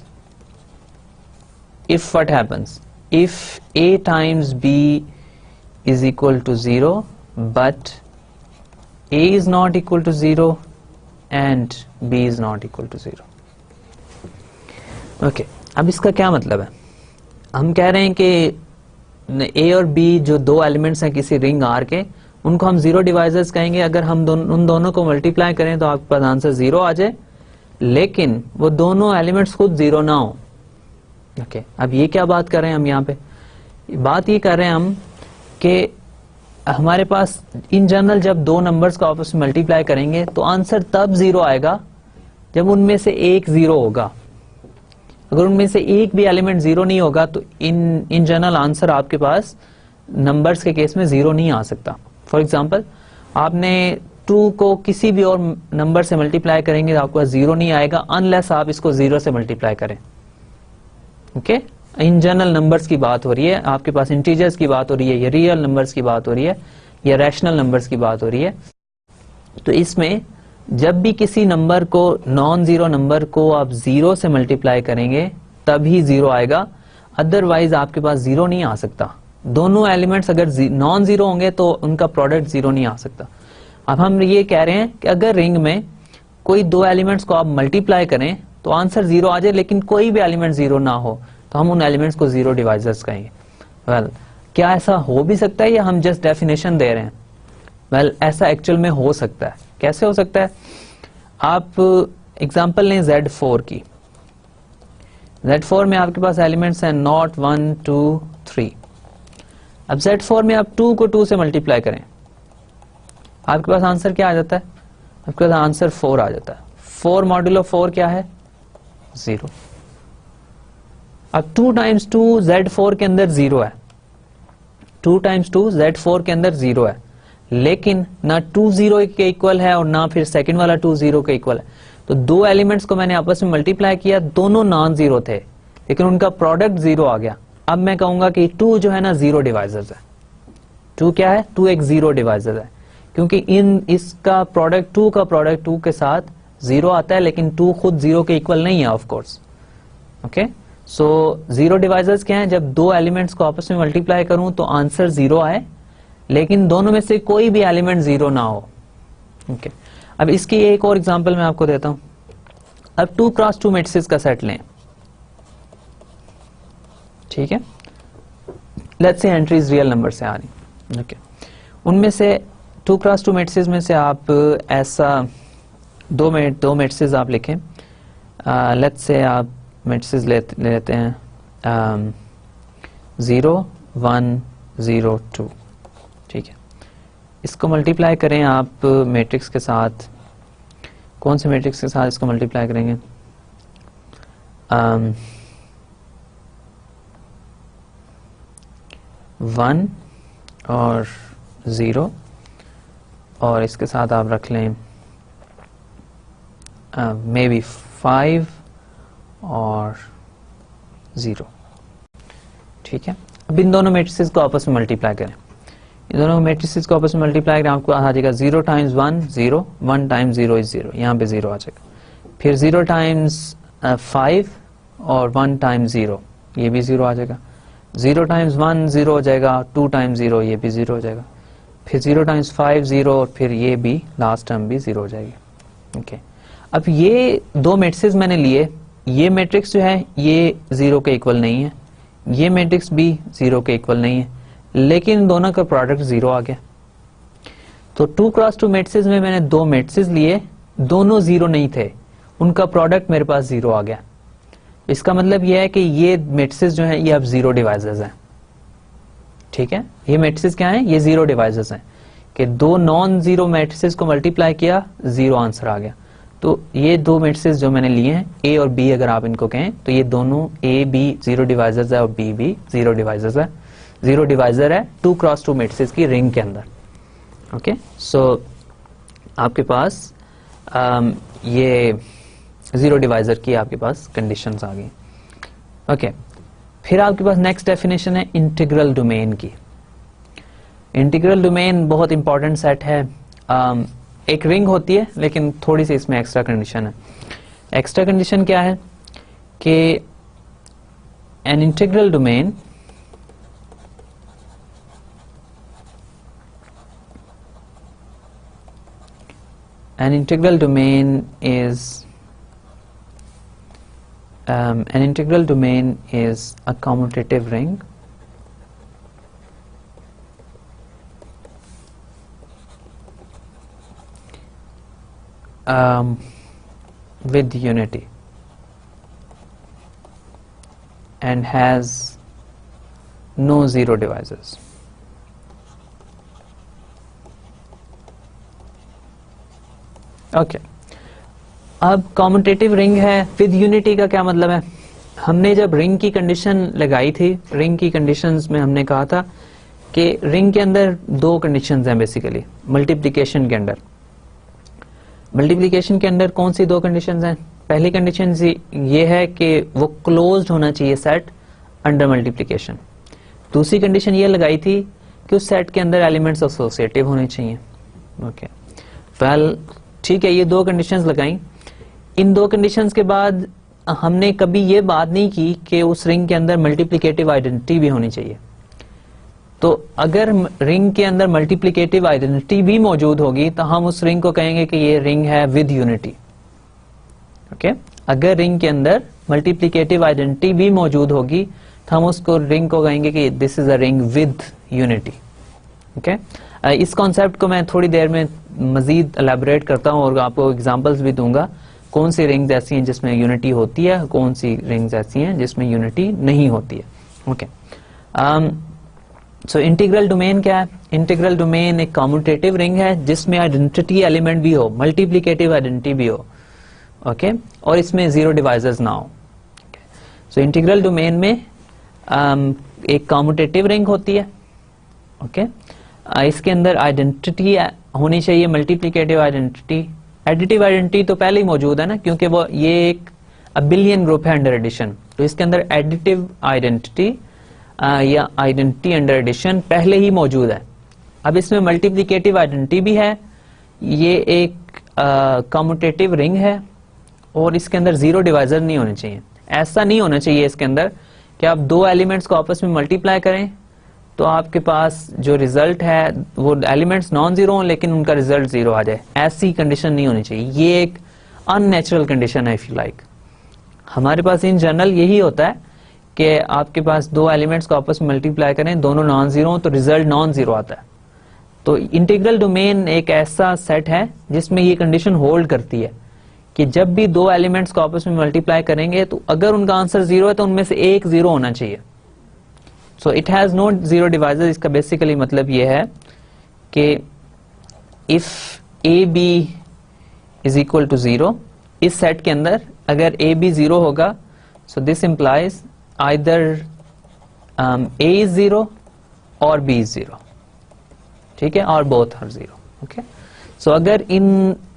if what happens, if a times b is equal to 0 but a is not equal to 0 and b is not equal to 0. Okay, अब इसका क्या मतलब है? हम कह रहे हैं कि a और b जो दो एलिमेंट्स हैं किसी रिंग R के, उनको हम जीरो डिवाइजर्स कहेंगे अगर हम उन दोनों को मल्टीप्लाई करें तो आपके पास आंसर 0 आ जाए, लेकिन वो दोनों एलिमेंट्स खुद 0 ना हो। ओके, अब ये क्या बात कर रहे हैं हम यहाँ पे? बात ये कर रहे हैं हम कि हमारे पास इन जनरल जब दो नंबर्स को आपस में मल्टीप्लाई करेंगे तो आंसर तब 0 आएगा जब उनमें से एक 0 होगा। अगर उनमें से एक भी एलिमेंट 0 नहीं होगा तो इन जनरल आंसर आपके पास नंबर्स के केस में 0 नहीं आ सकता। फॉर एग्जाम्पल, आपने 2 को किसी भी और नंबर से मल्टीप्लाई करेंगे तो आपके पास 0 नहीं आएगा अनलेस आप इसको 0 से मल्टीप्लाई करें। ओके, इन जनरल नंबर्स की बात हो रही है, आपके पास इंटीजर्स की बात हो रही है, या रियल नंबर्स की बात हो रही है, या रैशनल नंबर्स की बात हो रही है। तो इसमें जब भी किसी नंबर को, नॉन जीरो नंबर को आप 0 से मल्टीप्लाई करेंगे तभी 0 आएगा, अदरवाइज आपके पास 0 नहीं आ सकता। दोनों एलिमेंट्स अगर नॉन जीरो होंगे तो उनका प्रोडक्ट 0 नहीं आ सकता। अब हम ये कह रहे हैं कि अगर रिंग में कोई दो एलिमेंट्स को आप मल्टीप्लाई करें तो आंसर 0 आ जाए, लेकिन कोई भी एलिमेंट 0 ना हो तो हम उन एलिमेंट्स को 0 डिवाइजर्स कहेंगे। वेल, क्या ऐसा हो भी सकता है या हम जस्ट डेफिनेशन दे रहे हैं? वेल, ऐसा एक्चुअल में हो सकता है। कैसे हो सकता है? आप एग्जांपल लें Z4 की। Z4 में आपके पास एलिमेंट्स हैं 0, 1, 2, 3। अब Z4 में आप 2 को 2 से मल्टीप्लाई करें, आपके पास आंसर क्या आ जाता है? आपके पास आंसर 4 आ जाता है। 4 मॉड्यूलो 4 क्या है? 0। अब 2 टाइम्स 2 Z4 के अंदर 0 है, 2 टाइम्स 2 Z4 के अंदर 0 है, लेकिन ना 2 0 के इक्वल है और ना फिर सेकंड वाला 2 0 के इक्वल है। तो दो एलिमेंट्स को मैंने आपस में मल्टीप्लाई किया, दोनों नॉन जीरो थे, लेकिन उनका प्रोडक्ट 0 आ गया। अब मैं कहूंगा कि 2 जो है ना 0 डिवाइजर्स है। 2 क्या है? 2 एक 0 डिवाइजर है, क्योंकि इसका प्रोडक्ट 2 का प्रोडक्ट 2 के साथ 0 आता है, लेकिन 2 खुद 0 के इक्वल नहीं है of course. Okay, so 0 divisors क्या है? जब दो एलिमेंट्स को आपस में मल्टीप्लाई करूं तो आंसर 0 आए, लेकिन दोनों में से कोई भी एलिमेंट 0 ना हो। ओके, अब इसकी एक और एग्जांपल मैं आपको देता हूं। अब 2 क्रॉस 2 मैट्रिसेस का सेट लें, ठीक है। Let's say entries real number से आ रही। ओके, उनमें से 2 क्रॉस 2 मैट्रिसेस में से आप ऐसा दो मैट्रिसेस आप लिखें। लेट्स से आप मैट्रिसेस लेते हैं 0, 1, 0, 2, ठीक है। इसको मल्टीप्लाई करें आप मैट्रिक्स के साथ। कौन से मैट्रिक्स के साथ इसको मल्टीप्लाई करेंगे? 1 और 0, और इसके साथ आप रख लें मे बी 5 और 0, ठीक है। अब इन दोनों मैट्रिसेस को आपस में मल्टीप्लाई करें। इन दोनों मैट्रिसेस को आपस में मल्टीप्लाई करें, आपको आ जाएगा 0 टाइम्स 1 0, 1 टाइम्स 0 इज 0, यहाँ पे 0 आ जाएगा। फिर 0 टाइम्स 5 और 1 टाइम्स 0, ये भी 0 आ जाएगा। 0 टाइम्स 1 0 हो जाएगा, 2 टाइम्स 0 ये भी 0 हो जाएगा। फिर 0 टाइम्स 5 0, और फिर ये भी लास्ट टर्म भी 0 हो जाएगी। ओके, अब ये दो मैट्रिसेस मैंने लिए, ये मैट्रिक्स जो है ये 0 के इक्वल नहीं है, ये मैट्रिक्स भी 0 के इक्वल नहीं है, लेकिन दोनों का प्रोडक्ट 0 आ गया। तो 2 क्रॉस 2 मैट्रिसेस में मैंने दो मैट्रिसेस लिए, दोनों 0 नहीं थे, उनका प्रोडक्ट मेरे पास 0 आ गया। इसका मतलब यह है कि ये मैट्रिसेस जो है ये अब 0 डिवाइजर्स हैं, ठीक है। ये मैट्रिसेस क्या हैं? ये 0 डिवाइजर्स हैं, कि दो नॉन जीरो मैट्रिसेस को मल्टीप्लाई किया, 0 आंसर आ गया। तो ये दो मैट्रिसेस जो मैंने लिए हैं, ए और बी अगर आप इनको कहें, तो ये दोनों ए बी 0 डिवाइजर्स है और बी भी 0 डिवाइजर्स है। 0 डिवाइजर है 2 क्रॉस 2 मैट्रिसेस की रिंग के अंदर। ओके, सो आपके पास ये 0 डिवाइजर की आपके पास कंडीशंस आ गई। ओके, फिर आपके पास नेक्स्ट डेफिनेशन है इंटीग्रल डोमेन की। इंटीग्रल डोमेन बहुत इंपॉर्टेंट सेट है। एक रिंग होती है, लेकिन थोड़ी सी इसमें एक्स्ट्रा कंडीशन है। एक्स्ट्रा कंडीशन क्या है कि an integral domain is a commutative ring with unity and has no 0 divisors. Okay, अब कॉम्यूटेटिव रिंग है विद यूनिटी का क्या मतलब है? हमने जब रिंग की कंडीशन लगाई थी, रिंग की कंडीशंस में हमने कहा था कि रिंग के अंदर दो कंडीशंस हैं बेसिकली। मल्टीप्लिकेशन के अंदर कौन सी दो कंडीशंस हैं? पहली कंडीशन ये है कि वो क्लोज्ड होना चाहिए सेट अंडर मल्टीप्लिकेशन। दूसरी कंडीशन ये लगाई थी कि उस सेट के अंदर एलिमेंट्स एसोसिएटिव होने चाहिए। ओके, वेल ठीक है, ये दो कंडीशंस लगाई। इन दो कंडीशंस के बाद हमने कभी ये बात नहीं की कि उस रिंग के अंदर मल्टीप्लिकेटिव आइडेंटिटी भी होनी चाहिए। तो अगर रिंग के अंदर मल्टीप्लिकेटिव आइडेंटिटी भी मौजूद होगी तो हम उस रिंग को कहेंगे कि ये रिंग है विद यूनिटी। ओके अगर रिंग के अंदर मल्टीप्लिकेटिव आइडेंटिटी भी मौजूद होगी तो हम उसको रिंग को कहेंगे कि this is a ring with unity. Okay इस कॉन्सेप्ट को मैं थोड़ी देर में मजीद एलैबोरेट करता हूं और आपको एग्जांपल्स भी दूंगा कौन सी रिंग्स ऐसी हैं जिसमें यूनिटी होती है, कौन सी रिंग्स ऐसी हैं जिसमें यूनिटी नहीं होती है। ओके सो इंटीग्रल डोमेन क्या है? इंटीग्रल डोमेन एक कम्यूटेटिव रिंग है जिसमें आइडेंटिटी एलिमेंट भी हो, मल्टीप्लिकेटिव आइडेंटिटी भी हो, ओके और इसमें जीरो डिवाइजर्स ना हो। सो इंटीग्रल डोमेन में एक कम्यूटेटिव रिंग होती है, ओके इसके अंदर आइडेंटिटी होनी चाहिए, मल्टीप्लिकेटिव आइडेंटिटी। एडिटिव आइडेंटिटी तो पहले ही मौजूद है ना, क्योंकि वो ये एक अबिलियन ग्रुप है अंडर एडिशन, तो इसके अंदर एडिटिव आइडेंटिटी या आइडेंटिटी अंडर एडिशन पहले ही मौजूद है। अब इसमें मल्टीप्लिकेटिव आइडेंटिटी भी है, ये एक कम्यूटेटिव रिंग है और इसके अंदर जीरो डिवाइजर नहीं होने चाहिए। ऐसा नहीं होना चाहिए इसके अंदर कि आप दो एलिमेंट्स को आपस में मल्टीप्लाई करें तो आपके पास जो रिजल्ट है वो एलिमेंट्स नॉन जीरो हों लेकिन उनका रिजल्ट जीरो आ जाए, ऐसी कंडीशन नहीं होनी चाहिए। ये एक अननेचुरल कंडीशन है इफ यू लाइक। हमारे पास इन जनरल यही होता है कि आपके पास दो एलिमेंट्स को आपस में मल्टीप्लाई करें, दोनों नॉन जीरो हो तो रिजल्ट नॉन जीरो आता है। तो इंटीग्रल डोमेन एक ऐसा सेट है जिसमें ये कंडीशन होल्ड करती है कि जब भी दो एलिमेंट्स को आपस में मल्टीप्लाई करेंगे तो अगर उनका आंसर जीरो है तो उनमें से एक जीरो होना चाहिए। So it has no zero divisor. इसका बेसिकली मतलब ये है कि if A B is equal to zero, इस सेट के अंदर अगर ए बी जीरो होगा so this implies either A is zero और बी इज जीरो, ठीक है, और both are zero. Okay so अगर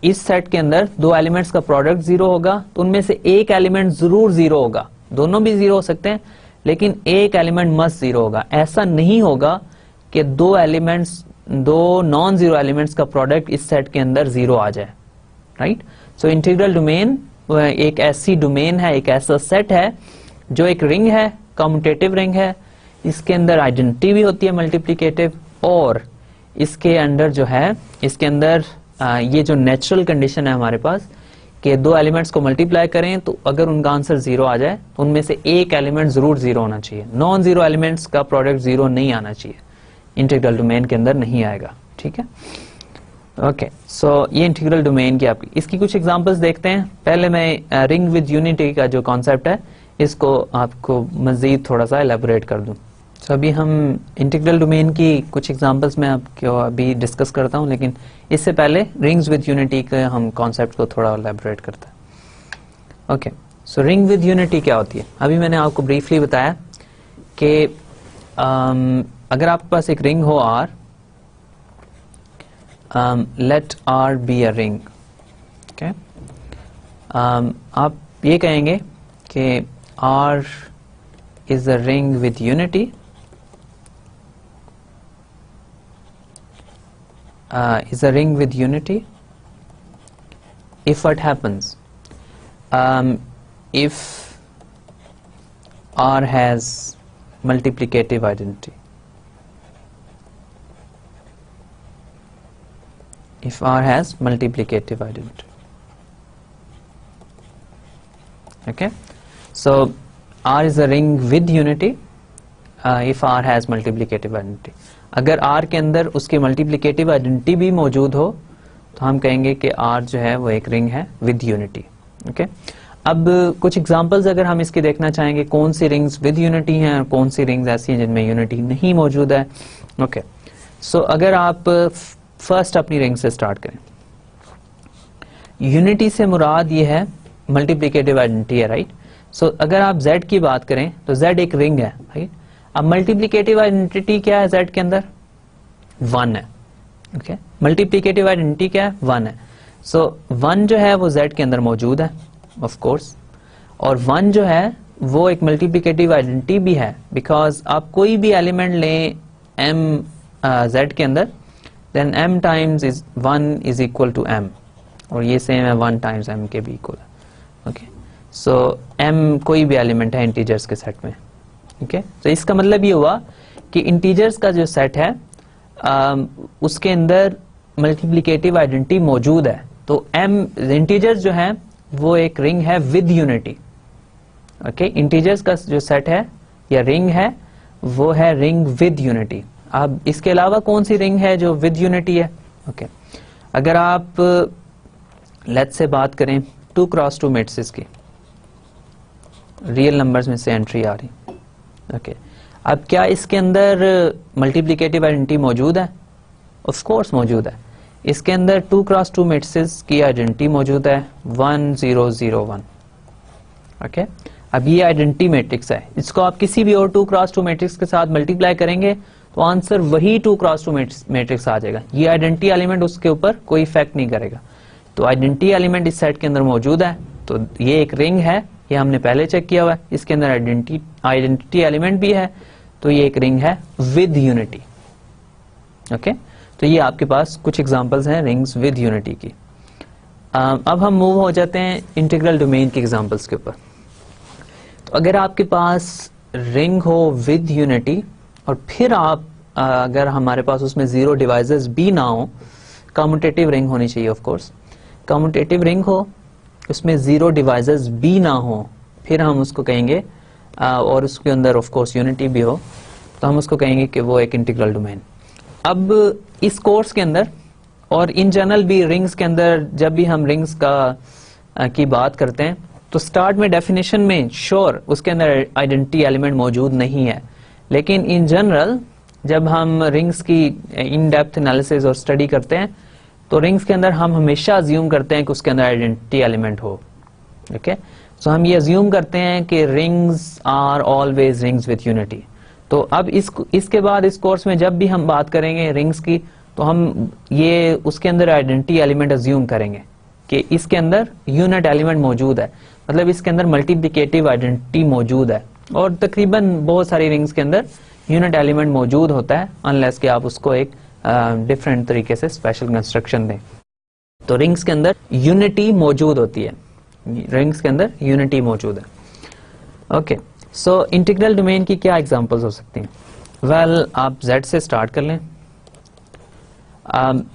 इस सेट के अंदर दो एलिमेंट्स का प्रोडक्ट जीरो होगा तो उनमें से एक एलिमेंट जरूर जीरो होगा, दोनों भी जीरो हो सकते हैं लेकिन एक एलिमेंट मस्ट जीरो होगा। ऐसा नहीं होगा कि दो नॉन जीरो एलिमेंट्स का प्रोडक्ट इस सेट के अंदर जीरो आ जाए, राइट। सो इंटीग्रल डोमेन एक ऐसी डोमेन है, एक ऐसा सेट है जो एक रिंग है, कम्यूटेटिव रिंग है, इसके अंदर आइडेंटिटी भी होती है मल्टीप्लिकेटिव, और इसके अंदर जो है इसके अंदर ये जो नेचुरल कंडीशन है हमारे पास कि दो एलिमेंट्स को मल्टीप्लाई करें तो अगर उनका आंसर जीरो आ जाए तो उनमें से एक एलिमेंट जरूर जीरो होना चाहिए। नॉन जीरो एलिमेंट्स का प्रोडक्ट जीरो नहीं आना चाहिए, इंटीग्रल डोमेन के अंदर नहीं आएगा, ठीक है। ओके सो ये इंटीग्रल डोमेन की आपकी इसकी कुछ एग्जांपल्स देखते हैं। पहले मैं रिंग विद यूनिटी का जो कॉन्सेप्ट है इसको आपको मजीद थोड़ा सा एलैबोरेट कर दूं। तो अभी हम इंटीग्रल डोमेन की कुछ एग्जांपल्स में आपको अभी डिस्कस करता हूं, लेकिन इससे पहले रिंग्स विद यूनिटी के हम कॉन्सेप्ट को थोड़ा एलैबोरेट करते हैं। Okay so ring with unity क्या होती है? अभी मैंने आपको ब्रीफली बताया कि अगर आपके पास एक रिंग हो R, let R be a ring, okay आप ये कहेंगे कि R is a ring with unity, is a ring with unity if what happens, if R has multiplicative identity, if R has multiplicative identity, okay, so R is a ring with unity if R has multiplicative identity। अगर R के अंदर उसकी मल्टीप्लिकेटिव आइडेंटिटी भी मौजूद हो तो हम कहेंगे कि R जो है वो एक रिंग है विद यूनिटी। ओके अब कुछ एग्जांपल्स अगर हम इसकी देखना चाहेंगे कौन सी रिंग्स विद यूनिटी हैं और कौन सी रिंग्स ऐसी हैं जिनमें यूनिटी नहीं मौजूद है। ओके सो अगर आप फर्स्ट अपनी रिंग से स्टार्ट करें, यूनिटी से मुराद ये है मल्टीप्लिकेटिव आइडेंटिटी है, राइट। सो अगर आप Z की बात करें तो Z एक रिंग है, राइट। अब मल्टीप्लिकेटिव आइडेंटिटी क्या है Z के अंदर? 1 है, ओके मल्टीप्लिकेटिव आइडेंटिटी क्या है? 1 है। सो 1 जो है वो Z के अंदर मौजूद है ऑफ कोर्स, और 1 जो है वो एक मल्टीप्लिकेटिव आइडेंटिटी भी है बिकॉज आप कोई भी एलिमेंट लें M Z के अंदर then M times 1 is equal to M, और ये सेम है 1 टाइम्स M के भी इक्वल है, ओके। सो M कोई भी एलिमेंट है इंटीजर्स के सेट में, ओके तो इसका मतलब ये हुआ कि इंटीजर्स का जो सेट है उसके अंदर मल्टीप्लिकेटिव आइडेंटिटी मौजूद है। तो M इंटीजर्स जो है वो एक रिंग है विद यूनिटी। ओके, इंटीजर्स का जो सेट है या रिंग है वो है रिंग विद यूनिटी। अब इसके अलावा कौन सी रिंग है जो विद यूनिटी है? ओके, अगर आप लेट्स से बात करें 2 क्रॉस 2 मैट्रिक्स की, रियल नंबर्स में से एंट्री आ रही। ओके, अब क्या इसके अंदर मल्टीप्लिकेटिव आइडेंटिटी मौजूद है? ऑफ कोर्स मौजूद है। इसके अंदर 2 क्रॉस 2 मैट्रिक्स की आइडेंटिटी मौजूद है 1 0 0 1। ओके, अब ये आइडेंटिटी मैट्रिक्स है, इसको आप किसी भी और 2 क्रॉस 2 मैट्रिक्स के साथ मल्टीप्लाई करेंगे तो आंसर वही 2 क्रॉस 2 मैट्रिक्स आ जाएगा। ये आइडेंटिटी एलिमेंट उसके ऊपर कोई इफेक्ट नहीं करेगा। तो आइडेंटिटी एलिमेंट इस सेट के अंदर मौजूद है, तो ये एक रिंग है, ये हमने पहले चेक किया हुआ है। इसके अंदर आइडेंटिटी एलिमेंट भी है, तो ये एक रिंग है विद यूनिटी। ओके, तो ये आपके पास कुछ एग्जांपल्स हैं रिंग्स विद यूनिटी की। अब हम मूव हो जाते हैं इंटीग्रल डोमेन की एग्जांपल्स के ऊपर। तो अगर आपके पास रिंग हो विद यूनिटी और फिर आप अगर हमारे पास उसमें 0 डिवाइसेस भी ना हो, कम्यूटेटिव रिंग होनी चाहिए ऑफ कोर्स, कम्यूटेटिव रिंग हो उसमें 0 डिवाइसेस भी ना हो, फिर हम उसको कहेंगे और उसके अंदर ऑफ कोर्स यूनिटी भी हो, तो हम उसको कहेंगे कि वो एक इंटीग्रल डोमेन। अब इस कोर्स के अंदर और इन जनरल भी रिंग्स के अंदर जब भी हम रिंग्स की बात करते हैं तो स्टार्ट में डेफिनेशन में श्योर उसके अंदर आइडेंटिटी एलिमेंट मौजूद नहीं है, लेकिन इन जनरल जब हम रिंग्स की इन डेप्थ एनालिसिस और स्टडी करते हैं तो रिंग्स के अंदर हम हमेशा अज्यूम करते हैं कि उसके अंदर आइडेंटिटी एलिमेंट हो। ओके, सो हम ये अज्यूम करते हैं कि rings are always rings with unity. तो अब इसके बाद इस कोर्स में जब भी हम बात करेंगे रिंग्स की तो हम ये उसके अंदर आइडेंटिटी एलिमेंट अज्यूम करेंगे कि इसके अंदर यूनिट एलिमेंट मौजूद है, मतलब इसके अंदर मल्टीप्लिकेटिव आइडेंटिटी मौजूद है। और तकरीबन बहुत सारी रिंग्स के अंदर यूनिट एलिमेंट मौजूद होता है अनलेस कि आप उसको एक डिफरेंट तरीके से स्पेशल कंस्ट्रक्शन दें। तो रिंग्स के अंदर यूनिटी मौजूद होती है, रिंग्स के अंदर यूनिटी मौजूद है। ओके, सो इंटीग्रल डोमेन की क्या एग्जांपल्स हो सकती हैं? वेल, आप Z से स्टार्ट कर लें।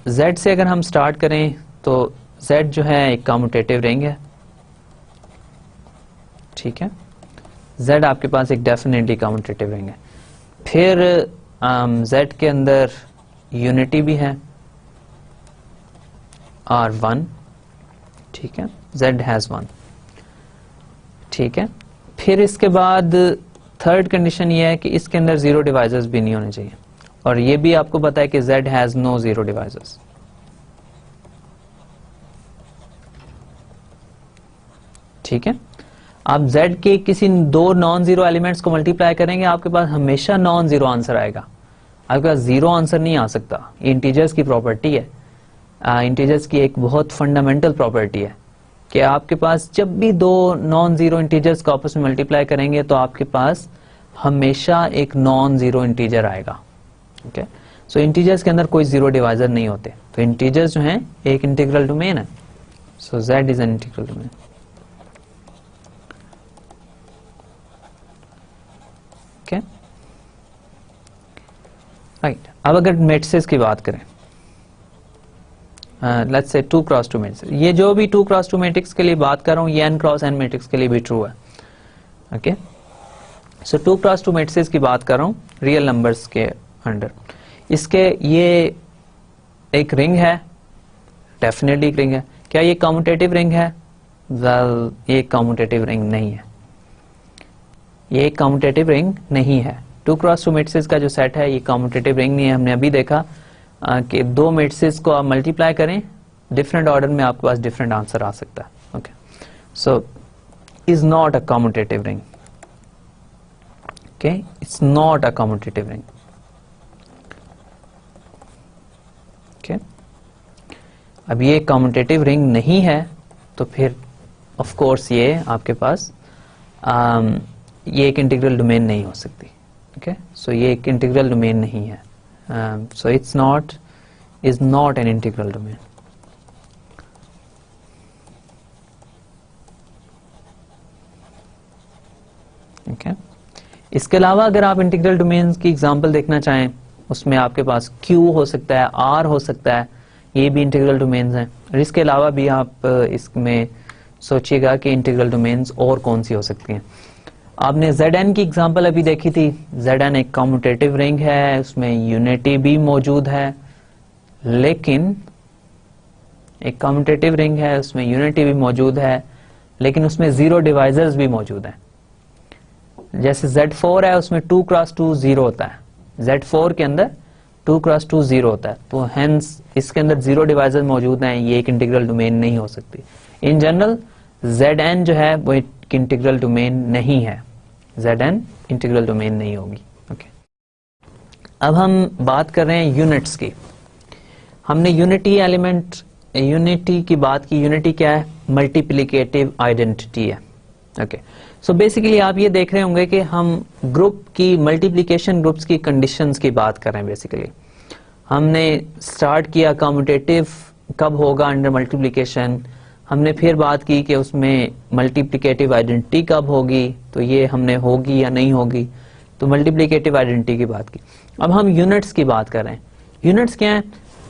Z से अगर हम स्टार्ट करें तो Z जो है एक कम्यूटेटिव रिंग है। ठीक है, Z आपके पास एक डेफिनेटली कम्यूटेटिव रिंग है। फिर Z के अंदर यूनिटी भी है R1। ठीक है, Z हैज 1। ठीक है, फिर इसके बाद थर्ड कंडीशन ये है कि इसके अंदर 0 डिवाइसेस भी नहीं होने चाहिए, और ये भी आपको पता है कि Z हैज नो 0 डिवाइसेस। ठीक है, आप Z के किसी 2 नॉन जीरो एलिमेंट्स को मल्टीप्लाई करेंगे आपके पास हमेशा नॉन जीरो आंसर आएगा, आपके पास जीरो आंसर नहीं आ सकता। ये इंटीजर्स की प्रॉपर्टी है, इंटीजर्स की एक बहुत फंडामेंटल प्रॉपर्टी है कि आपके पास जब भी 2 नॉन जीरो इंटीजर्स को आपस में मल्टीप्लाई करेंगे तो आपके पास हमेशा एक नॉन जीरो इंटीजर आएगा। ओके, सो इंटीजर्स के अंदर कोई जीरो डिवाइजर नहीं होते, तो इंटीजर्स जो हैं एक इंटीग्रल डोमेन है। सो Z is an integral domain. Okay, right. अब अगर मैट्रिसेस की बात करें, लेट्स से 2 क्रॉस 2 मैट्रिक्स, ये जो भी 2 क्रॉस 2 मैट्रिक्स के लिए बात कर रहा हूँ ये n क्रॉस n मैट्रिक्स के लिए भी ट्रू है। ओके, सो 2 क्रॉस 2 मैट्रिक्स की बात कर रहा हूँ रियल नंबर्स के अंडर। इसके ये एक रिंग है, डेफिनेटली एक रिंग है। क्या ये कम्यूटेटिव रिंग है? वेल, ये कम्यूटेटिव रिंग नहीं है, ये एक कम्यूटेटिव रिंग नहीं है। 2 क्रॉस 2 मैट्रिक्स का जो सेट है ये कम्यूटेटिव रिंग नहीं है। हमने अभी देखा कि 2 मैट्रिक्स को आप मल्टीप्लाई करें डिफरेंट ऑर्डर में आपके पास डिफरेंट आंसर आ सकता है। Okay, so is not a commutative ring. Okay, it's not a commutative ring. Okay, अब ये कम्यूटेटिव रिंग नहीं है तो फिर ऑफ कोर्स ये आपके पास ये एक इंटीग्रल डोमेन नहीं हो सकती। ओके, सो ये एक इंटीग्रल डोमेन नहीं है, so it's not is not an integral domain. Okay. इसके अलावा अगर आप इंटीग्रल डोमेन्स की एग्जांपल देखना चाहें उसमें आपके पास Q हो सकता है, R हो सकता है, ये भी इंटीग्रल डोमेन्स हैं। और इसके अलावा भी आप इसमें सोचिएगा कि इंटीग्रल डोमेन्स और कौन सी हो सकती हैं। आपने Zn की एग्जांपल अभी देखी थी। Zn एक कम्यूटेटिव रिंग है, उसमें यूनिटी भी मौजूद है, लेकिन एक कम्यूटेटिव रिंग है, उसमें यूनिटी भी मौजूद है, लेकिन उसमें जीरो डिवाइजर्स भी मौजूद हैं। जैसे Z4 है, उसमें 2 क्रॉस 2 जीरो होता है। Z4 के अंदर 2 क्रॉस 2 जीरो होता है, तो हेंस इसके अंदर जीरो डिवाइजर मौजूद हैं, ये एक इंटीग्रल डोमेन नहीं हो सकती। इन जनरल Zn जो है वो एक इंटीग्रल डोमेन नहीं है, Zn इंटीग्रल डोमेन नहीं होगी। ओके, अब हम बात कर रहे हैं यूनिट्स की। हमने यूनिटी की बात की। यूनिटी क्या है? मल्टीप्लिकेटिव आइडेंटिटी है। ओके, सो बेसिकली आप ये देख रहे होंगे कि हम ग्रुप की मल्टीप्लिकेशन ग्रुप्स की कंडीशंस की बात कर रहे हैं। बेसिकली हमने स्टार्ट किया कम्यूटेटिव कब होगा अंडर मल्टीप्लिकेशन, हमने फिर बात की कि उसमें मल्टीप्लिकेटिव आइडेंटिटी कब होगी, तो ये हमने होगी या नहीं होगी, तो मल्टीप्लिकेटिव आइडेंटिटी की बात की। अब हम यूनिट्स की बात कर रहे हैं। यूनिट्स क्या है?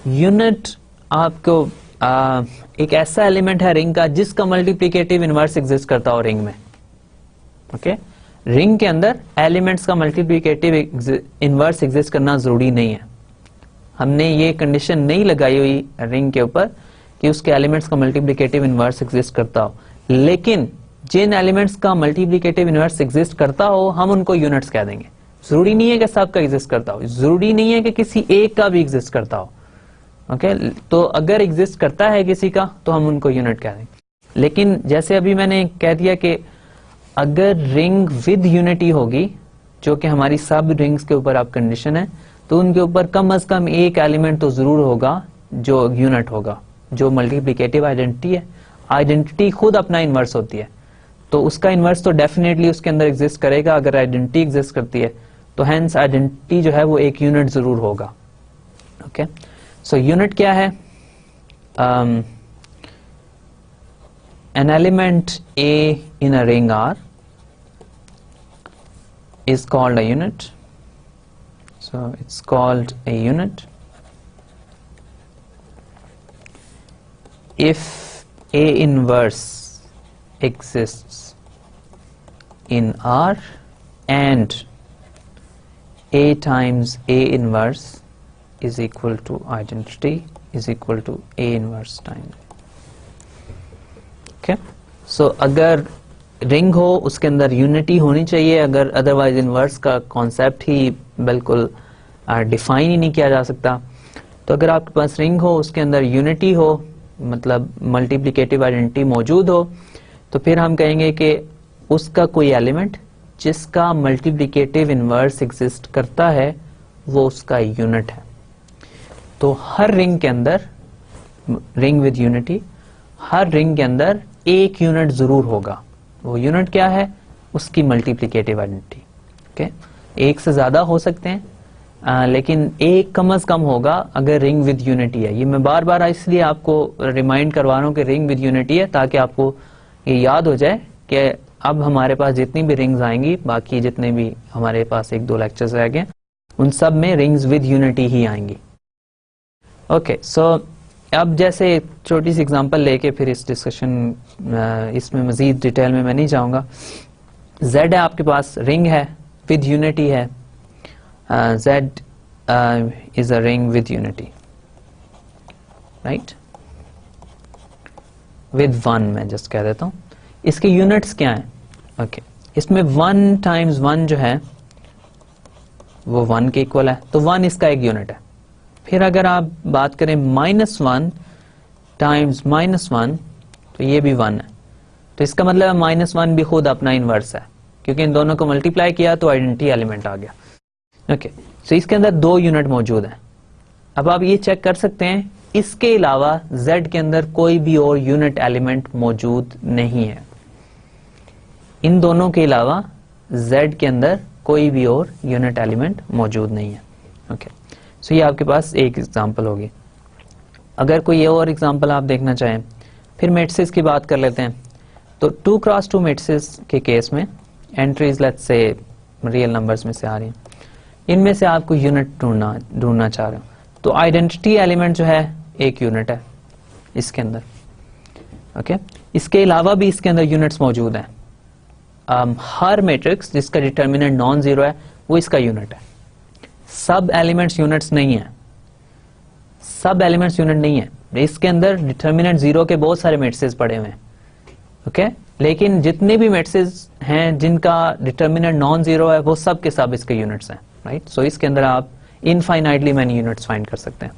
यूनिट आपको एक ऐसा एलिमेंट है रिंग का जिसका मल्टीप्लिकेटिव इनवर्स एग्जिस्ट करता हो रिंग में। ओके, रिंग के अंदर एलिमेंट्स का मल्टीप्लिकेटिव इनवर्स एग्जिस्ट करना जरूरी नहीं है। हमने ये कंडीशन नहीं लगाई हुई रिंग के ऊपर कि उसके एलिमेंट्स का मल्टीप्लिकेटिव इनवर्स एग्जिस्ट करता हो, लेकिन जिन एलिमेंट्स का मल्टीप्लिकेटिव इनवर्स एग्जिस्ट करता हो हम उनको यूनिट्स कह देंगे। जरूरी नहीं है कि सबका एग्जिस्ट करता हो, जरूरी नहीं है कि किसी एक का भी एग्जिस्ट करता हो। ओके, तो अगर एग्जिस्ट करता है किसी का तो हम उनको यूनिट कह देंगे। लेकिन जैसे अभी मैंने कह दिया कि अगर रिंग विद यूनिटी होगी, जो कि हमारी सब रिंग्स के ऊपर अब कंडीशन है, तो उनके ऊपर कम से कम एक एलिमेंट तो जरूर होगा जो यूनिट होगा, जो मल्टीप्लिकेटिव आइडेंटिटी है। आइडेंटिटी खुद अपना इनवर्स होती है, तो उसका इनवर्स तो डेफिनेटली उसके अंदर एग्जिस्ट करेगा अगर आइडेंटिटी एग्जिस्ट करती है, तो हेंस आइडेंटिटी जो है वो एक यूनिट जरूर होगा। ओके, सो यूनिट क्या है? an element A in a ring R is called a unit. So it's called a unit if A inverse exists in R and A times A inverse is equal to identity is equal to A inverse times. Okay, so अगर रिंग हो उसके अंदर यूनिटी होनी चाहिए, अगर अदरवाइज इनवर्स का कॉन्सेप्ट ही बिल्कुल डिफाइन ही नहीं किया जा सकता। तो अगर आपके पास रिंग हो उसके अंदर यूनिटी हो, मतलब मल्टीप्लिकेटिव आइडेंटिटी मौजूद हो, तो फिर हम कहेंगे कि उसका कोई एलिमेंट जिसका मल्टीप्लिकेटिव इनवर्स एग्जिस्ट करता है वो उसका यूनिट है। तो हर रिंग के अंदर, ring with unity, her ring के अंदर एक यूनिट जरूर होगा। वो यूनिट क्या है? उसकी मल्टीप्लिकेटिव आइडेंटिटी। ओके, एक से ज्यादा हो सकते हैं, लेकिन एक कम से कम होगा अगर रिंग विद यूनिटी है। ये मैं बार बार इसलिए आपको रिमाइंड करवा रहा हूं कि रिंग विद यूनिटी है, ताकि आपको ये याद हो जाए कि अब हमारे पास जितनी भी रिंग्स आएंगी, बाकी जितने भी हमारे पास 1-2 लेक्चर्स रह गए, उन सब में रिंग्स विद यूनिटी ही आएंगी। ओके, सो अब जैसे छोटी सी एग्जांपल लेके फिर इस डिस्कशन इसमें मजीद डिटेल में मैं नहीं जाऊंगा। Z है आपके पास, रिंग है विद यूनिटी है, Z is a ring with unity, right, with 1 मैं जस्ट कह देता हूं। इसके यूनिट्स क्या हैं? ओके, इसमें 1 टाइम्स 1 जो है वो 1 के इक्वल है, तो 1 इसका एक यूनिट है। फिर अगर आप बात करें -1 टाइम्स -1, तो ये भी 1 है, तो इसका मतलब है -1 भी खुद अपना इनवर्स है, क्योंकि इन दोनों को मल्टीप्लाई किया तो आइडेंटिटी एलिमेंट आ गया। ओके, सो इसके अंदर 2 यूनिट मौजूद हैं। अब आप ये चेक कर सकते हैं इसके अलावा Z के अंदर कोई भी और यूनिट एलिमेंट मौजूद नहीं है। इन दोनों के अलावा Z के अंदर कोई भी और यूनिट एलिमेंट मौजूद नहीं है। ओके, सो ये आपके पास एक एग्जांपल होगी। अगर कोई और एग्जांपल आप देखना चाहें, फिर मैट्रिसेस की बात कर लेते हैं। तो 2x2 मैट्रिसेस के केस में entries let's say real numbers में से आ रही हैं, इनमें से आपको यूनिट ढूंढना चाह रहे हो, तो आइडेंटिटी एलिमेंट जो है एक यूनिट है इसके अंदर। ओके इसके अलावा भी इसके अंदर यूनिट्स मौजूद हैं। हर मैट्रिक्स जिसका डिटर्मिनेंट नॉन जीरो है वो इसका यूनिट है। सब एलिमेंट्स यूनिट्स नहीं है, सब एलिमेंट्स यूनिट नहीं है। इसके अंदर डिटर्मिनेंट जीरो के बहुत सारे मैट्रिसेस पड़े हुए हैं। ओके लेकिन जितने भी मैट्रिसेस हैं जिनका डिटर्मिनेंट नॉन जीरो है वो सब के सब इसके यूनिट्स हैं, राइट। सो इसके अंदर आप इनफाइनाइटली मैनी यूनिट्स फाइंड कर सकते हैं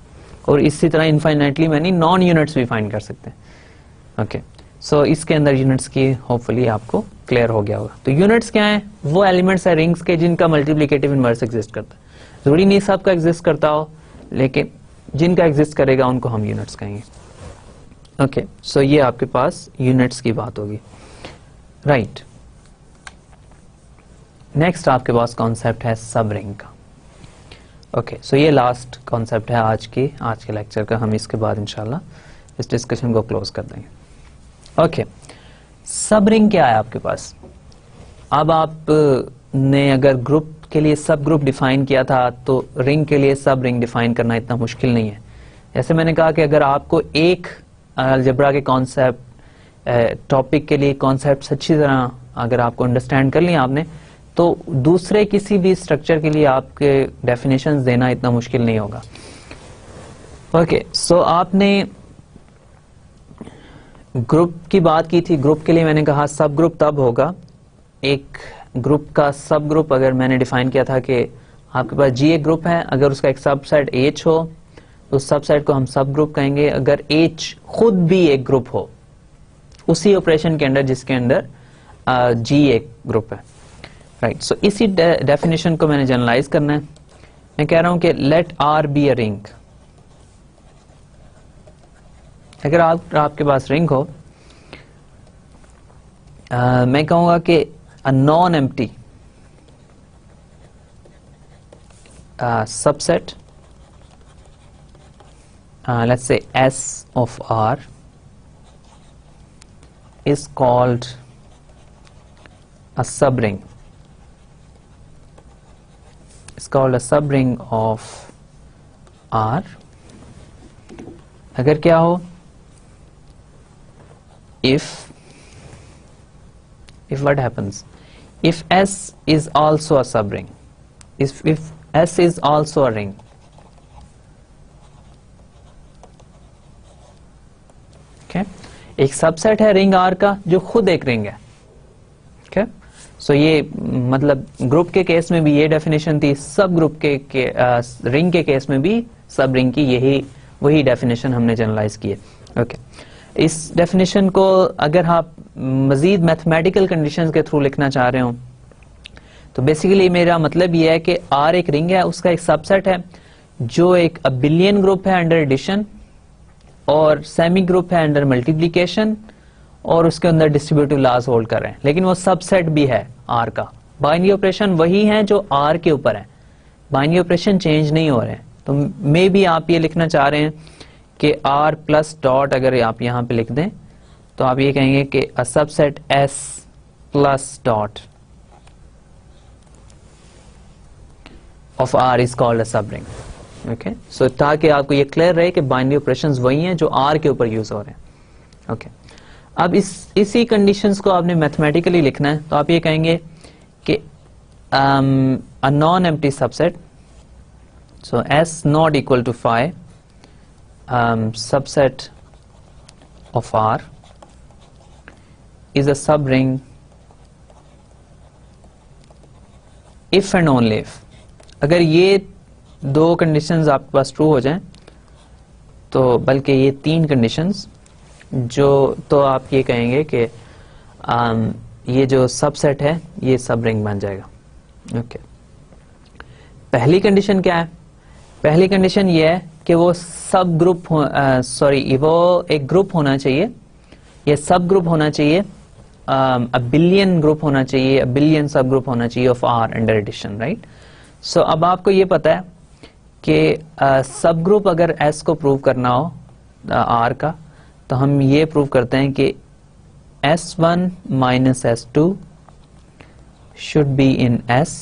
और इसी तरह इनफाइनाइटली मैनी नॉन यूनिट्स भी फाइंड कर सकते हैं। ओके सो इसके अंदर यूनिट्स की होपफुली आपको क्लियर हो गया होगा। तो यूनिट्स क्या हैं? वो एलिमेंट्स है रिंग्स के जिनका मल्टीप्लिकेटिव इनवर्स एग्जिस्ट करता है। जरूरी नहीं सबका एग्जिस्ट करता हो, लेकिन जिनका एग्जिस्ट करेगा उनको हम यूनिट्स कहेंगे। ओके सो ये आपके पास यूनिट्स की बात होगी, राइट। नेक्स्ट आपके पास कॉन्सेप्ट है सब रिंग का। ओके सो ये लास्ट कॉन्सेप्ट है आज के लेक्चर का। हम इसके बाद इंशाल्लाह इस डिस्कशन को क्लोज कर देंगे। ओके सब रिंग क्या है आपके पास? अब आप ने अगर ग्रुप के लिए सब ग्रुप डिफाइन किया था तो रिंग के लिए सब रिंग डिफाइन करना इतना मुश्किल नहीं है। जैसे मैंने कहा कि अगर आपको एक अलजेब्रा के कॉन्सेप्ट टॉपिक के लिए कॉन्सेप्ट्स अच्छी तरह अगर आपको अंडरस्टैंड कर लिया आपने, तो दूसरे किसी भी स्ट्रक्चर के लिए आपके डेफिनेशंस देना इतना मुश्किल नहीं होगा। ओके सो आपने ग्रुप की बात की थी। ग्रुप के लिए मैंने कहा सब ग्रुप तब होगा, एक ग्रुप का सब ग्रुप अगर मैंने डिफाइन किया था कि आपके पास जी एक ग्रुप है, अगर उसका एक सबसेट एच हो तो उस सबसेट को हम सब ग्रुप कहेंगे। अगर एच खुद भी एक ग्रुप हो उसी ऑपरेशन के अंदर जिसके अंदर जी एक ग्रुप है, राइट। सो इसी डेफिनेशन को मैंने जनरलाइज करना है। मैं कह रहा हूं कि let R be a ring. अगर आपके पास रिंग हो, मैं कहूंगा कि a non empty subset, let's say S of R is called a subring. It's called a subring of R. अगर क्या हो, if what happens? If S is also a subring, if S is also a ring, एक सबसेट है रिंग आर का जो खुद एक रिंग है। ओके सो ये मतलब ग्रुप के केस में भी ये डेफिनेशन थी, सब ग्रुप के रिंग के केस में भी सब रिंग की वही डेफिनेशन हमने जनरलाइज की है। ओके इस डेफिनेशन को अगर आप मजीद मैथमेटिकल कंडीशंस के थ्रू लिखना चाह रहे हो तो बेसिकली मेरा मतलब ये है कि आर एक रिंग है, उसका एक सबसेट है जो एक अबिलियन ग्रुप है अंडर एडिशन और सेमी ग्रुप है अंडर मल्टीप्लिकेशन और उसके अंदर डिस्ट्रीब्यूटिव लॉज होल्ड कर रहे हैं, लेकिन वो सबसेट भी है आर का। बाइनरी ऑपरेशन वही है जो आर के ऊपर है, बाइनरी ऑपरेशन चेंज नहीं हो रहे हैं। तो मे बी आप ये लिखना चाह रहे हैं कि आर प्लस डॉट, अगर आप यहां पे लिख दें तो आप ये कहेंगे कि a subset S plus dot of R is called a subring. Okay so ताकि आपको ये क्लियर रहे कि बाइनरी ऑपरेशंस वही हैं जो आर के ऊपर यूज हो रहे हैं। ओके अब इसी कंडीशंस को आपने मैथमेटिकली लिखना है तो आप ये कहेंगे कि a non empty subset, so S not equal to phi subset of R is a subring if and only if. अगर ये दो कंडीशंस आपके पास ट्रू हो जाएं, तो बल्कि ये तीन कंडीशंस जो, तो आप ये कहेंगे कि ये जो सबसेट है ये सब रिंग बन जाएगा। ओके पहली कंडीशन क्या है? पहली कंडीशन ये है कि वो सब ग्रुप वो एक ग्रुप होना चाहिए, ये सब ग्रुप होना चाहिए, अबिलियन ग्रुप होना चाहिए, अबिलियन सब ग्रुप होना चाहिए of R under addition, right. So अब आपको ये पता है कि सब ग्रुप अगर S को प्रूव करना हो R का, तो हम ये प्रूव करते हैं कि S1 minus S2 should be in S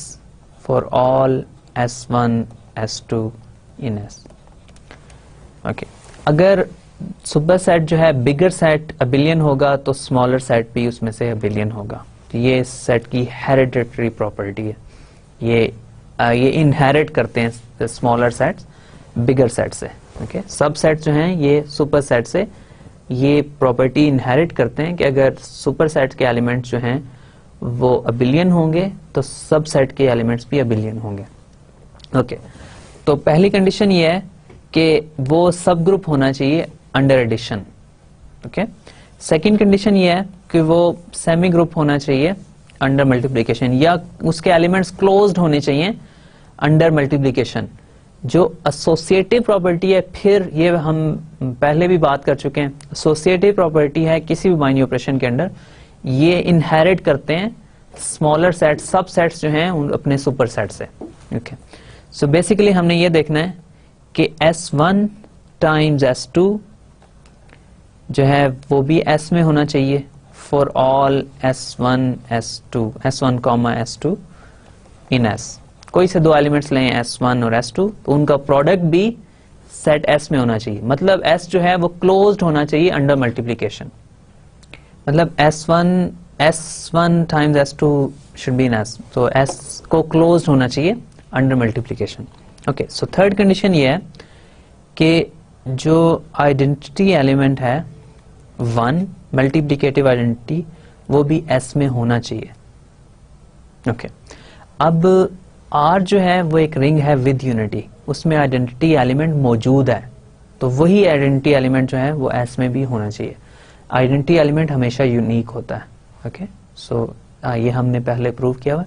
for all S1 S2 in S। Okay अगर सुपर सेट जो है बिगर सेट अबिलियन होगा तो स्मॉलर सेट भी उसमें से अबिलियन होगा। तो ये इस सेट की हेरिडिटरी प्रॉपर्टी है, ये इनहेरिट करते हैं स्मॉलर सेट्स बिगर सेट से। ओके, सब सेट जो हैं ये सुपर सेट से ये प्रॉपर्टी इनहेरिट करते हैं कि अगर सुपर सेट के एलिमेंट्स जो हैं वो अबिलियन होंगे तो सब सेट के एलिमेंट्स भी अबिलियन होंगे। ओके, तो पहली कंडीशन ये है कि वो सब ग्रुप होना चाहिए under addition. Okay, second condition ये है कि वो सेमी ग्रुप होना चाहिए अंडर मल्टीप्लिकेशन, या उसके एलिमेंट्स क्लोज्ड होने चाहिए अंडर मल्टीप्लिकेशन। जो एसोसिएटिव प्रॉपर्टी है, फिर ये हम पहले भी बात कर चुके हैं, एसोसिएटिव प्रॉपर्टी है किसी भी बाइनरी ऑपरेशन के अंदर ये इनहेरिट करते हैं स्मॉलर सेट सब सेट्स जो हैं अपने सुपर सेट से। ओके, सो बेसिकली हमने ये देखना है कि S1 टाइम्स S2 जो है वो भी S में होना चाहिए for all S1 S2 S1 comma S2 in S। कोई से दो एलिमेंट्स लें S1 और S2 तो उनका प्रोडक्ट भी सेट S में होना चाहिए। मतलब S जो है वो क्लोज्ड होना चाहिए अंडर मल्टीप्लिकेशन। मतलब S1 times S2 should be in S, तो S को क्लोज्ड होना चाहिए under multiplication. Okay, so third condition ये है कि जो आइडेंटिटी एलिमेंट है 1 मल्टीप्लिकेटिव आइडेंटिटी वो भी S में होना चाहिए। ओके, अब R जो है वो एक रिंग है विद यूनिटी, उसमें आइडेंटिटी एलिमेंट मौजूद है, तो वही आइडेंटिटी एलिमेंट जो है वो S में भी होना चाहिए। आइडेंटिटी एलिमेंट हमेशा यूनिक होता है। ओके, सो ये हमने पहले प्रूव किया हुआ।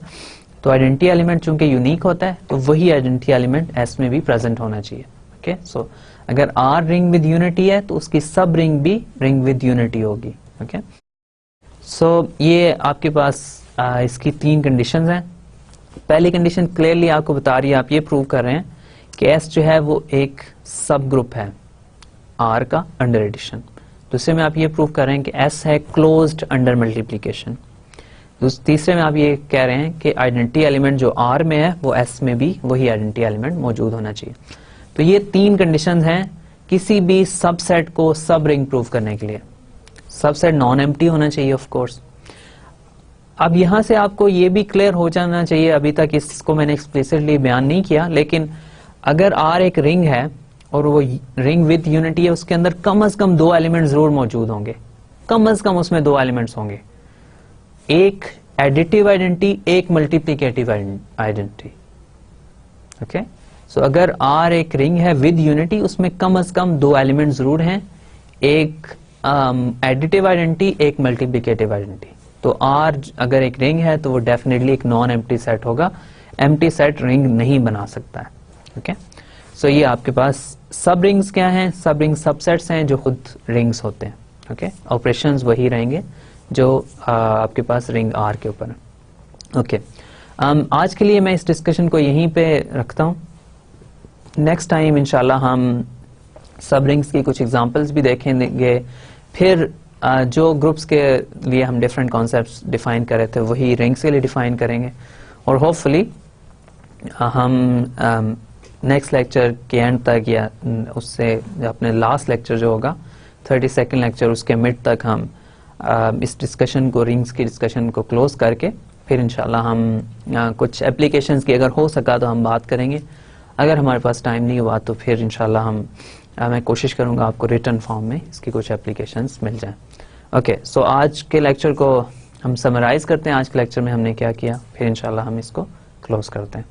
तो आइडेंटिटी एलिमेंट चूंकि यूनिक होता है तो वही आइडेंटिटी एलिमेंट S में भी प्रेजेंट होना चाहिए। ओके, सो अगर R रिंग विद यूनिटी है तो उसकी सब रिंग भी रिंग विद यूनिटी होगी। ओके, सो ये आपके पास इसकी 3 कंडीशंस हैं। पहली कंडीशन क्लियरली आपको बता रही है, आप ये प्रूव कर रहे हैं कि S जो है वो एक सब ग्रुप है R का अंडर एडिशन। दूसरे में आप ये प्रूव कर रहे हैं कि S है क्लोज्ड अंडर मल्टीप्लिकेशन। तीसरे में आप ये कह रहे हैं कि आइडेंटिटी एलिमेंट जो R में है वो S में भी वही आइडेंटिटी एलिमेंट मौजूद होना चाहिए। तो ये 3 कंडीशंस हैं किसी भी सबसेट को सब रिंग प्रूव करने के लिए। सबसेट नॉन एम्प्टी होना चाहिए ऑफ कोर्स। अब यहां से आपको ये भी क्लियर हो जाना चाहिए, अभी तक इसको मैंने एक्सप्लिसिटली बयान नहीं किया, लेकिन अगर R एक रिंग है और वो रिंग विद यूनिटी है, उसके अंदर कम से कम 2 एलिमेंट जरूर मौजूद होंगे। कम से कम उसमें 2 एलिमेंट्स होंगे, एक एडिटिव आइडेंटिटी, एक मल्टीप्लिकेटिव आइडेंटिटी। ओके, सो अगर R एक रिंग है विद यूनिटी, उसमें कम से कम 2 एलिमेंट जरूर हैं, एक एडिटिव आइडेंटिटी, एक मल्टीप्लिकेटिव आइडेंटिटी। तो R अगर एक रिंग है तो वो डेफिनेटली एक नॉन एम्प्टी सेट होगा। एम्प्टी सेट रिंग नहीं बना सकता है। ओके, सो ये आपके पास सब रिंग्स क्या हैं? सब रिंग सबसेट्स हैं जो खुद रिंग्स होते हैं। ओके, ऑपरेशंस वही रहेंगे जो आपके पास रिंग R के ऊपर है। ओके, आज के लिए मैं इस डिस्कशन को यहीं पे रखता हूँ। नेक्स्ट टाइम इंशाल्लाह हम सब रिंग्स की कुछ एग्जांपल्स भी देखेंगे, फिर जो ग्रुप्स के लिए हम डिफरेंट कॉन्सेप्ट्स डिफाइन कर रहे थे वही रिंग्स के लिए डिफाइन करेंगे, और होपफुली हम नेक्स्ट लेक्चर के एंड तक या उससे अपने लास्ट लेक्चर जो होगा 32nd लेक्चर उसके मिड तक हम इस डिस्कशन को, रिंग्स की डिस्कशन को क्लोज करके फिर इंशाल्लाह हम कुछ एप्लीकेशंस की अगर हो सका तो हम बात करेंगे। अगर हमारे पास टाइम नहीं हुआ तो फिर इंशाल्लाह मैं कोशिश करूंगा आपको रिटर्न फॉर्म में इसकी कुछ एप्लीकेशंस मिल जाएं। ओके, सो आज के लेक्चर को हम समराइज करते हैं। आज के लेक्चर में हमने क्या किया, फिर इंशाल्लाह हम इसको क्लोज करते हैं।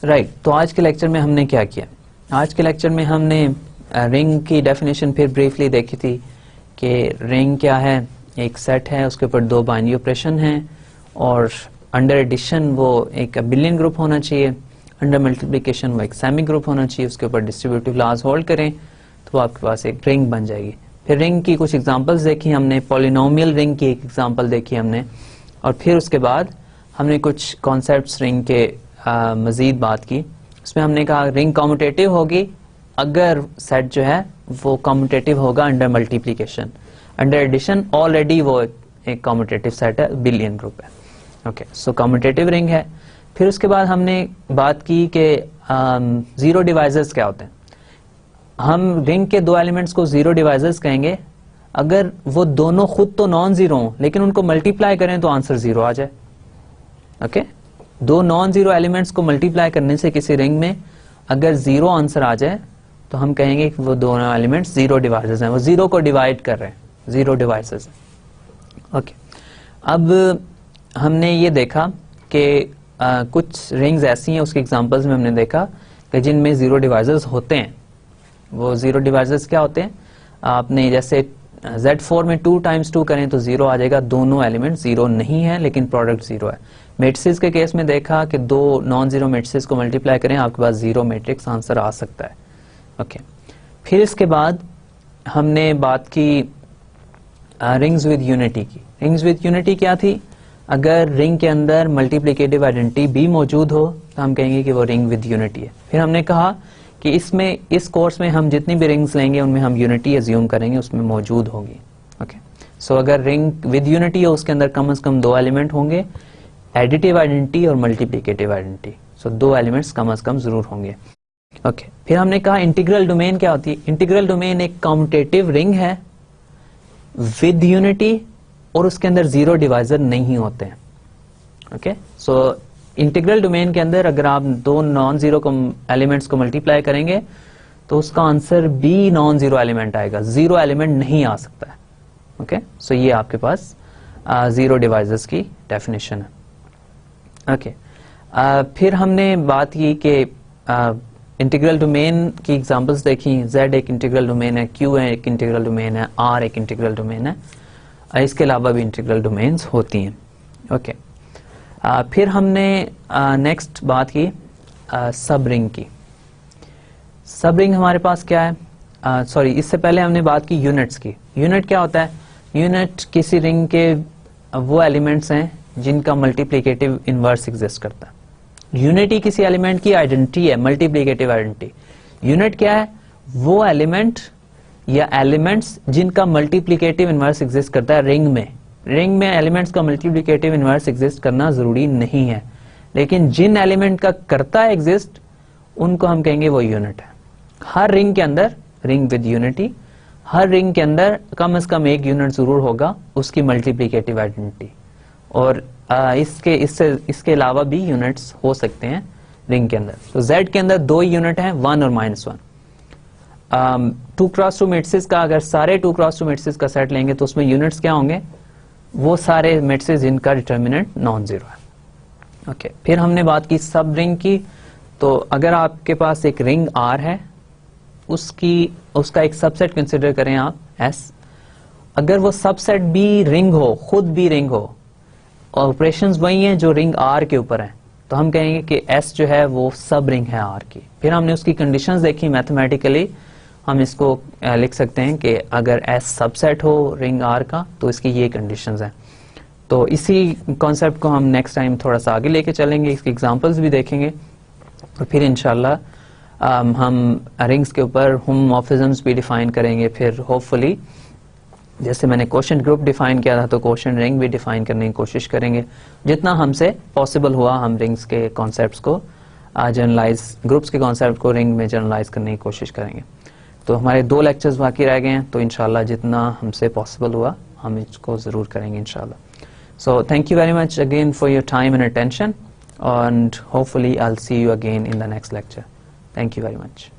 राइट, तो आज के लेक्चर में हमने क्या किया? आज के लेक्चर में हमने रिंग की डेफिनेशन फिर ब्रीफली देखी थी कि रिंग क्या है, एक सेट है, उसके ऊपर 2 बाइनरी ऑपरेशन हैं, और अंडर एडिशन वो एक अबिलियन ग्रुप होना चाहिए, अंडर मल्टीप्लिकेशन वो एक सेमी ग्रुप होना चाहिए, उसके ऊपर डिस्ट्रीब्यूटिव लॉज होल्ड करें तो आपके पास एक रिंग बन जाएगी। फिर रिंग की कुछ एग्जांपल्स देखी हमने, पॉलिनोमियल रिंग की एक एग्जांपल देखी हमने, और फिर उसके बाद हमने कुछ कॉन्सेप्ट्स रिंग के मजीद बात की। उसमें हमने कहा रिंग कॉम्यूटेटिव होगी अगर सेट जो है वो कॉम्यूटेटिव होगा under multiplication. Under addition already वो एक कॉम्यूटेटिव सेट है, बिलियन ग्रुप है। ओके, सो कॉम्यूटेटिव रिंग है। फिर उसके बाद हमने बात की कि जीरो डिवाइजर्स क्या होते हैं। हम रिंग के दो एलिमेंट्स को जीरो डिवाइजर्स कहेंगे अगर वो दोनों खुद तो नॉन जीरो हों लेकिन उनको मल्टीप्लाई करें तो आंसर जीरो आ जाए। ओके, दो नॉन जीरो एलिमेंट्स को मल्टीप्लाई करने से किसी रिंग में अगर जीरो आंसर आ जाए तो हम कहेंगे कि वो दोनों एलिमेंट्स जीरो डिवाइजर्स हैं, वो जीरो को डिवाइड कर रहे हैं, जीरो डिवाइजर्स हैं। ओके, अब हमने ये देखा कि कुछ रिंग्स ऐसी हैं, उसके एग्जांपल्स में हमने देखा कि जिनमें जीरो डिवाइजर्स होते हैं। वो जीरो डिवाइजर्स क्या होते हैं? आपने जैसे Z4 में 2 टाइम्स 2 करें तो जीरो आ जाएगा, दोनों एलिमेंट जीरो नहीं है लेकिन प्रोडक्ट जीरो है। मैट्रिसेस के केस में देखा कि दो नॉन जीरो मैट्रिसेस को मल्टीप्लाई करें आपके पास जीरो मैट्रिक्स आंसर आ सकता है। ओके, फिर इसके बाद हमने बात की रिंग्स विद यूनिटी की। रिंग्स विद यूनिटी क्या थी? अगर रिंग के अंदर मल्टीप्लिकेटिव आइडेंटिटी भी मौजूद हो तो हम कहेंगे कि वो रिंग विद यूनिटी है। फिर हमने कहा कि इसमें इस कोर्स में हम जितनी भी रिंग्स लेंगे उनमें हम यूनिटी एज्यूम करेंगे, उसमें मौजूद होगी। ओके, सो अगर रिंग विद यूनिटी हो उसके अंदर कम से कम दो एलिमेंट होंगे, एडिटिव आइडेंटिटी और मल्टीप्लिकेटिव आइडेंटिटी। सो दो एलिमेंट्स कम से कम जरूर होंगे। ओके, फिर हमने कहा इंटीग्रल डोमेन क्या होती है? इंटीग्रल डोमेन एक कॉम्यूटेटिव रिंग है विद यूनिटी और उसके अंदर जीरो डिवाइजर नहीं होते हैं। ओके, सो इंटीग्रल डोमेन के अंदर अगर आप दो नॉन जीरो एलिमेंट्स को मल्टीप्लाई करेंगे तो उसका आंसर भी नॉन जीरो एलिमेंट आएगा, जीरो एलिमेंट नहीं आ सकता है। ओके, सो ये आपके पास जीरो डिवाइजर्स की डेफिनेशन है। ओके, फिर हमने बात की कि इंटीग्रल डोमेन की एग्जांपल्स देखी। Z एक इंटीग्रल डोमेन है, Q है एक इंटीग्रल डोमेन है, R एक इंटीग्रल डोमेन है। इसके अलावा भी इंटीग्रल डोमेन्स होती हैं। ओके, फिर हमने नेक्स्ट बात की सब रिंग की। सब रिंग हमारे पास क्या है? सॉरी, इससे पहले हमने बात की यूनिट्स की। यूनिट क्या होता है? यूनिट किसी रिंग के वो एलिमेंट्स हैं जिनका मल्टीप्लिकेटिव इनवर्स एग्जिस्ट करता है। यूनिटी किसी एलिमेंट की आइडेंटिटी है, मल्टीप्लिकेटिव आइडेंटिटी। यूनिट क्या है? वो एलिमेंट या एलिमेंट्स जिनका मल्टीप्लिकेटिव इनवर्स एग्जिस्ट करता है रिंग में। रिंग में एलिमेंट्स का मल्टीप्लिकेटिव इनवर्स एग्जिस्ट करना जरूरी नहीं है, लेकिन जिन एलिमेंट का करता है एग्जिस्ट उनको हम कहेंगे वो यूनिट है। हर रिंग के अंदर, ring with unity, her ring के अंदर कम से कम एक यूनिट जरूर होगा उसकी मल्टीप्लिकेटिव आइडेंटिटी। और इसके अलावा भी यूनिट्स हो सकते हैं रिंग के अंदर। तो Z के अंदर दो यूनिट हैं, 1 और -1। 2x2 मैट्रिसेस का अगर सारे 2x2 मैट्रिसेस का सेट लेंगे तो उसमें यूनिट्स क्या होंगे? वो सारे मैट्रिसेस जिनका डिटर्मिनेंट नॉन जीरो है। ओके, फिर हमने बात की सब रिंग की। तो अगर आपके पास एक रिंग R है, उसका एक सबसेट कंसिडर करें आप S। अगर वो सबसेट भी रिंग हो, खुद भी रिंग हो, ऑपरेशंस वही हैं जो रिंग R के ऊपर हैं, तो हम कहेंगे कि S जो है वो सब रिंग है R की। फिर हमने उसकी कंडीशंस देखी मैथमेटिकली। हम इसको लिख सकते हैं कि अगर S सबसेट हो रिंग R का तो इसकी ये कंडीशंस हैं। तो इसी कॉन्सेप्ट को हम नेक्स्ट टाइम थोड़ा सा आगे लेके चलेंगे, इसके एग्जांपल्स भी देखेंगे और फिर इंशाल्लाह हम रिंग्स के ऊपर होमोमॉर्फिज्म्स भी डिफाइन करेंगे। फिर होपफुली जैसे मैंने क्वोशिएंट ग्रुप डिफाइन किया था तो क्वोशिएंट रिंग भी डिफाइन करने की कोशिश करेंगे। जितना हमसे पॉसिबल हुआ हम रिंग्स के कॉन्सेप्ट्स को जनरलाइज, ग्रुप्स के कॉन्सेप्ट को रिंग में जनरलाइज करने की कोशिश करेंगे। तो हमारे 2 लेक्चर्स बाकी रह गए हैं, तो इंशाल्लाह जितना हमसे पॉसिबल हुआ हम इसको ज़रूर करेंगे इंशाल्लाह। So thank you very much again for your time and attention, and hopefully I'll see you again in the next lecture. Thank you very much.